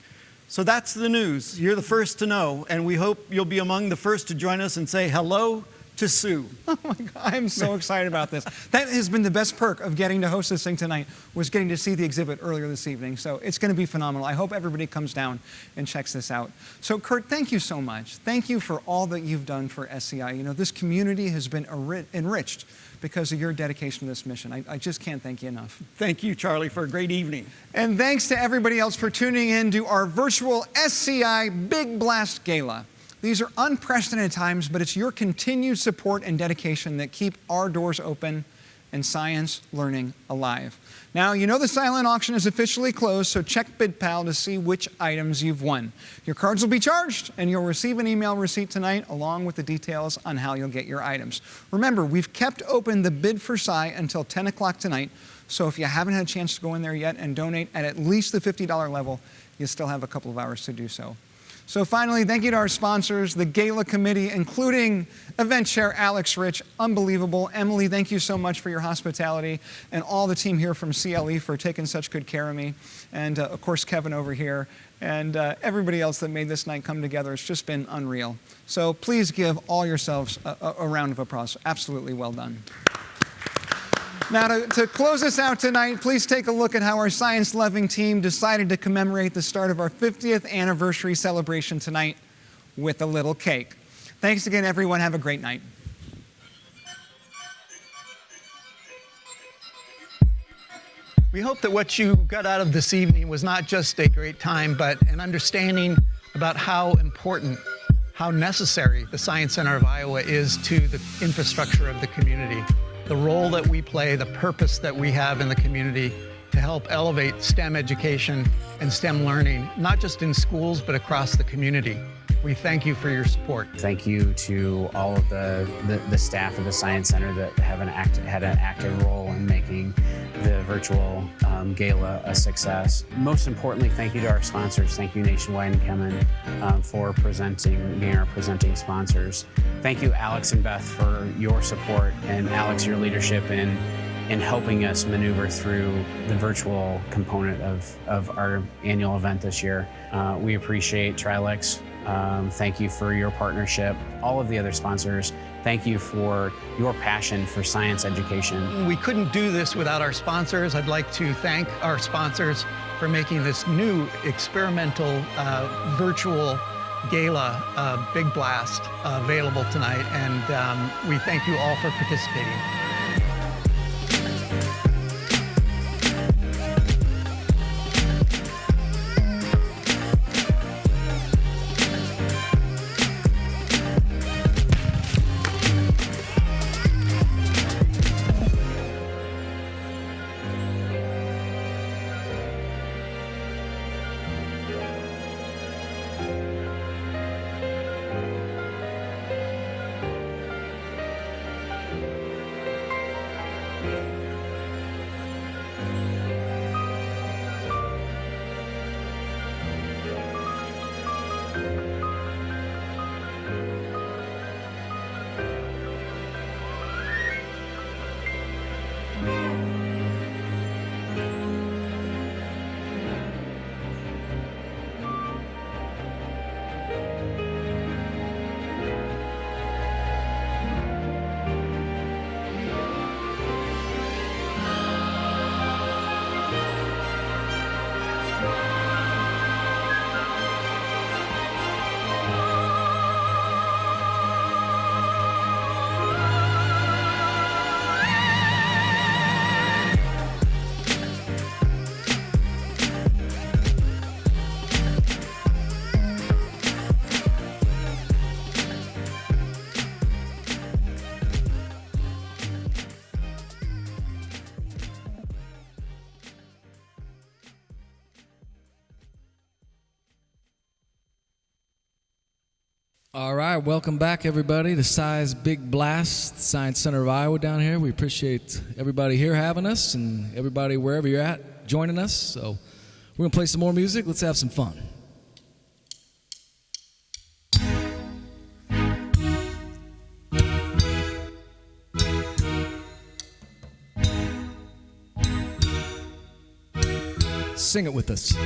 So that's the news. You're the first to know, and we hope you'll be among the first to join us and say hello to Sue. Oh my God, I'm so excited about this. That has been the best perk of getting to host this thing tonight, was getting to see the exhibit earlier this evening. So it's going to be phenomenal. I hope everybody comes down and checks this out. So Kurt, thank you so much. Thank you for all that you've done for SCI. You know, this community has been enriched because of your dedication to this mission. I just can't thank you enough. Thank you, Charlie, for a great evening. And thanks to everybody else for tuning in to our virtual SCI Big Blast Gala. These are unprecedented times, but it's your continued support and dedication that keep our doors open and science learning alive. Now, you know the silent auction is officially closed, so check BidPal to see which items you've won. Your cards will be charged, and you'll receive an email receipt tonight along with the details on how you'll get your items. Remember, we've kept open the Bid for Sci until 10 o'clock tonight, so if you haven't had a chance to go in there yet and donate at least the $50 level, you still have a couple of hours to do so. So finally, thank you to our sponsors, the Gala Committee, including event chair Alex Rich, unbelievable. Emily, thank you so much for your hospitality, and all the team here from CLE for taking such good care of me. And of course, Kevin over here, and everybody else that made this night come together. It's just been unreal. So please give all yourselves a round of applause. Absolutely well done. Now, to close us out tonight, please take a look at how our science-loving team decided to commemorate the start of our 50th anniversary celebration tonight with a little cake. Thanks again, everyone. Have a great night. We hope that what you got out of this evening was not just a great time, but an understanding about how important how necessary the Science Center of Iowa is to the infrastructure of the community, the role that we play, the purpose that we have in the community to help elevate STEM education and STEM learning, not just in schools, but across the community. We thank you for your support. Thank you to all of the staff of the Science Center that had an active role in making the virtual gala a success. Most importantly, thank you to our sponsors. Thank you Nationwide and Kemen for being our presenting sponsors. Thank you Alex and Beth for your support, and Alex, your leadership in helping us maneuver through the virtual component of our annual event this year. We appreciate Trilix. Thank you for your partnership. All of the other sponsors, thank you for your passion for science education. We couldn't do this without our sponsors. I'd like to thank our sponsors for making this new experimental virtual gala Big Blast available tonight, and we thank you all for participating. All right, welcome back, everybody, to SCI'S Big Blast, Science Center of Iowa down here. We appreciate everybody here having us and everybody wherever you're at joining us. So we're going to play some more music. Let's have some fun. Sing it with us.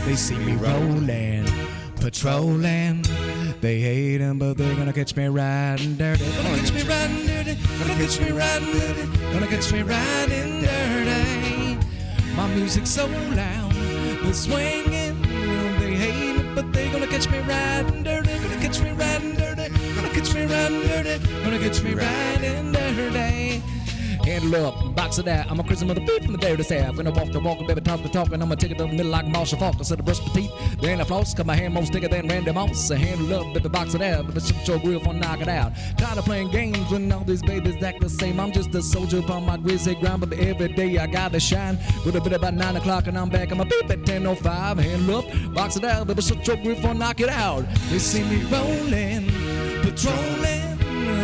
They see me rolling, patrolling. They hate him, but they're gonna catch me riding dirty. Gonna catch me riding dirty. Gonna catch me riding dirty. Gonna catch me riding dirty. My music's so loud, they're swinging. They hate it, but they gonna catch me riding dirty. Gonna catch me riding dirty. Gonna catch me riding dirty. Gonna catch me riding dirty. Handle up, box of that. I'm a Christian mother beat from the day to say. I'm gonna walk the walk, baby, talk the talk, and I'm gonna take it up the middle like Marshall Falk. I said, brush my teeth, there ain't a floss, cause my hand more thicker than Randy Moss. Handle up, baby, box of that, baby, shut your grill for knock it out. Tired of playing games when all these babies act the same. I'm just a soldier upon my grizzly ground, but every day I gotta shine. Go to bed about 9 o'clock and I'm back on my beat at 10:05. Handle up, box of that, baby, shut your grill for knock it out. They see me rolling, patrolling.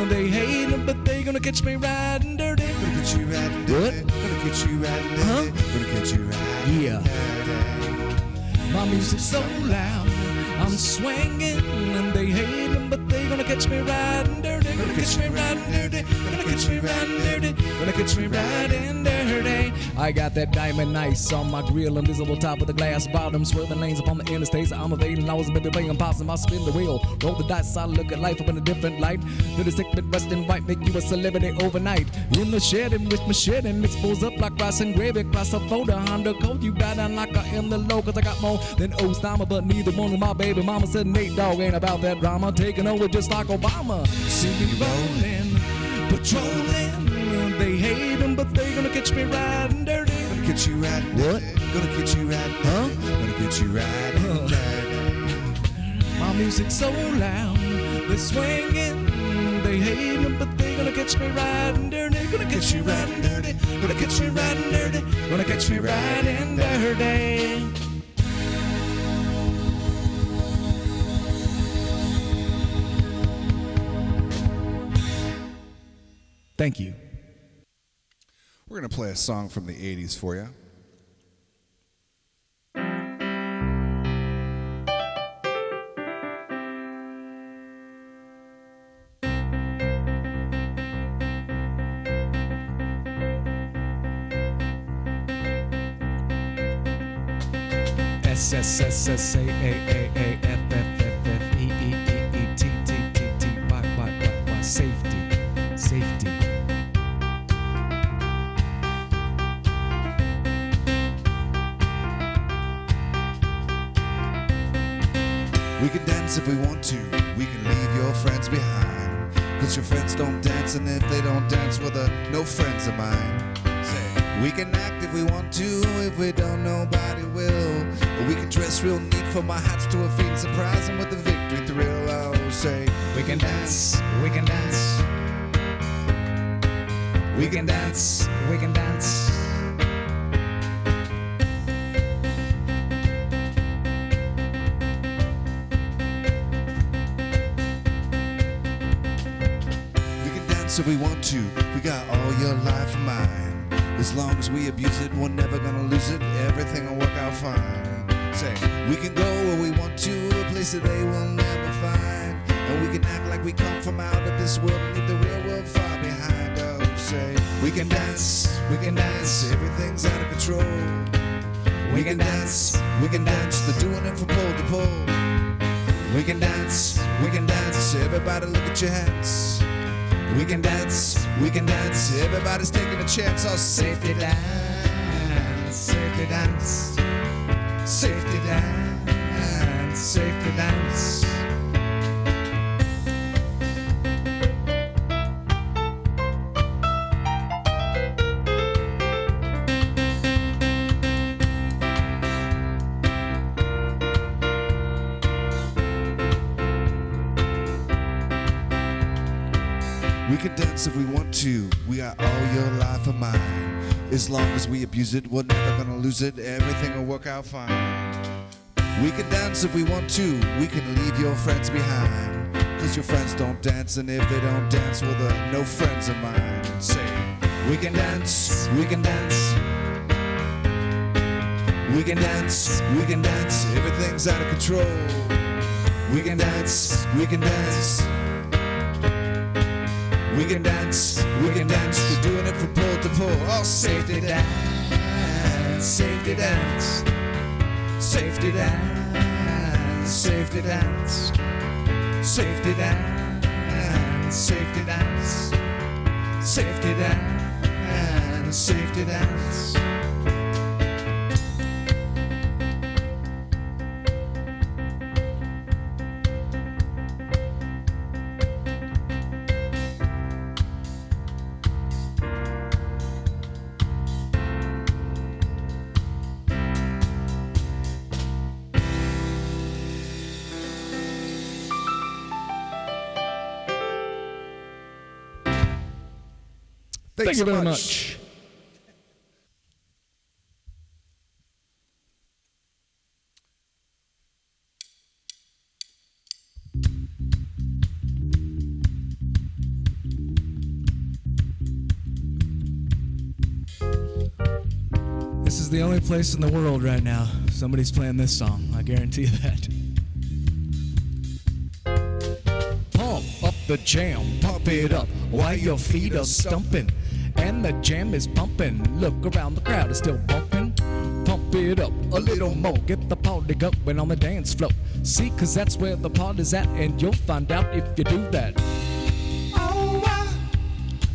They hate them, but they gonna catch me riding dirty. Gonna catch you riding dirty. What? Gonna catch you riding dirty. Gonna catch you riding dirty. My music's so loud, I'm swinging, and they hate them, but they gonna catch me riding dirty. Gonna catch me riding dirty. Gonna catch me riding dirty. Gonna catch me riding dirty. I got that diamond nice on my grill, invisible top with the glass bottom, swerving lanes upon the interstates. I'm evading laws and baby playing possum. I spin the wheel, roll the dice. I look at life up in a different light. Do the sick, but rest and white, make you a celebrity overnight. In the shed and with my shed and mix pulls up like rice and gravy. Cross a photo, Honda code. You got on like I am the low, cause I got more than Osama, but neither one of my baby mama said Nate Dogg ain't about that drama. Taking over just like Obama. See me rolling, patrolling. They hate them, but they gonna catch me riding dirty. Gonna catch you riding dirty. What? Gonna catch you riding dirty. Huh? Gonna catch you riding dirty. My music's so loud, they're swinging. They hate me, but they gonna catch me riding dirty. Gonna catch me riding dirty. Gonna catch me riding dirty. Gonna catch me riding dirty. Thank you. We're going to play a song from the 80s for you. SSSSAAAFFFEEEEETTTTY safety. We can dance if we want to, we can leave your friends behind. Cause your friends don't dance, and if they don't dance, well, they're no friends of mine. Say, we can act if we want to, if we don't, nobody will. Or we can dress real neat from our hats to our feet and surprise them with the victory thrill. Oh, say, we can dance, we can dance. We can dance, we can dance. If we want to, we got all your life and mine. As long as we abuse it, we're never gonna lose it. Everything will work out fine. Say, we can go where we want to, a place that they will never find. And we can act like we come from out of this world and leave the real world far behind. Oh, say, we can dance, everything's out of control. We can dance, they're doing it from pole to pole. We can dance, everybody look at your hands. We can dance, everybody's taking a chance. Oh, safety dance, safety dance, safety dance, safety dance. We can dance if we want to, we got all your life of mine. As long as we abuse it, we're never gonna lose it, everything will work out fine. We can dance if we want to, we can leave your friends behind. Cause your friends don't dance, and if they don't dance, well, they're no friends of mine. Say, we can dance, we can dance. We can dance, everything's out of control. We can dance, we can dance. We can dance, we're doing it from pole to pole. Oh, safety dance, safety dance, safety dance, safety dance, safety dance, safety dance, safety dance, safety dance. Thank you very much. This is the only place in the world right now somebody's playing this song. I guarantee you that. Pump up the jam, pump it up while your feet are stumping. And the jam is pumping. Look around, the crowd is still bumping. Pump it up a little more. Get the party going on the dance floor. See, cause that's where the party's at, and you'll find out if you do that. Oh,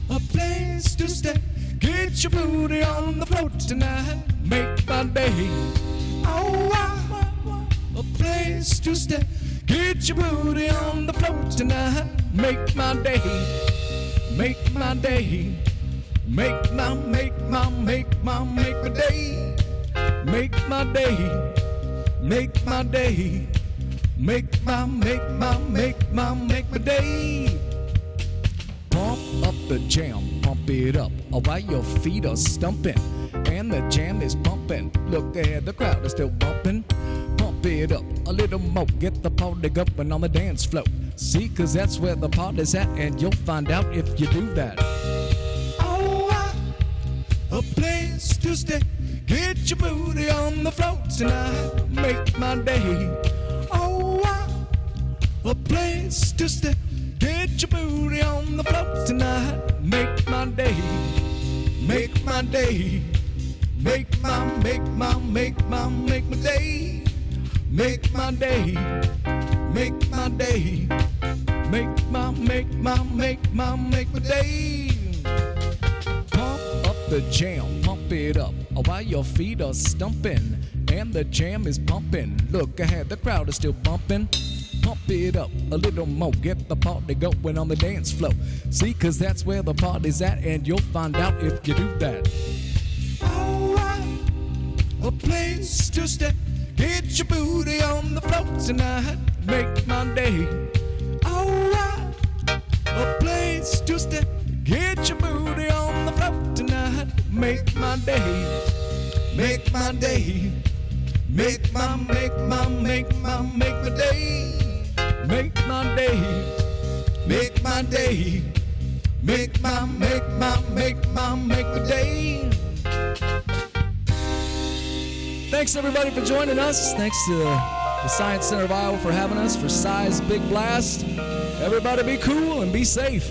a place to stay. Get your booty on the floor tonight. Make my day. Oh, a place to stay. Get your booty on the floor tonight. Make my day. Make my day. Make my day. Make my day. Make my day. Make my day. Pump up the jam, pump it up, while your feet are stumping, and the jam is pumping. Look ahead, the crowd is still bumping. Pump it up a little more, get the party going on the dance floor. See, 'cause that's where the party's at, and you'll find out if you do that. Oh, a place to stay. Get your booty on the floor tonight. Make my day. Oh, a place to stay. Get your booty on the floor tonight. Make my day. Make my day. Make my day. Make my day. Make my day. Make my day. Pump up the jam, pump it up, while your feet are stumping, and the jam is pumping. Look ahead, the crowd is still bumping. Pump it up a little more, get the party going on the dance floor. See, 'cause that's where the party's at, and you'll find out if you do that. Alright, a place to stay. Get your booty on the floor tonight. Make my day. Alright, a place to stay. Get your booty on the floor tonight. Make my day. Make my day. Make my day. Make my day. Make my day. Make my day. Make my day. Thanks everybody for joining us. Thanks to the Science Center of Iowa for having us for SCI'S Big Blast. Everybody be cool and be safe.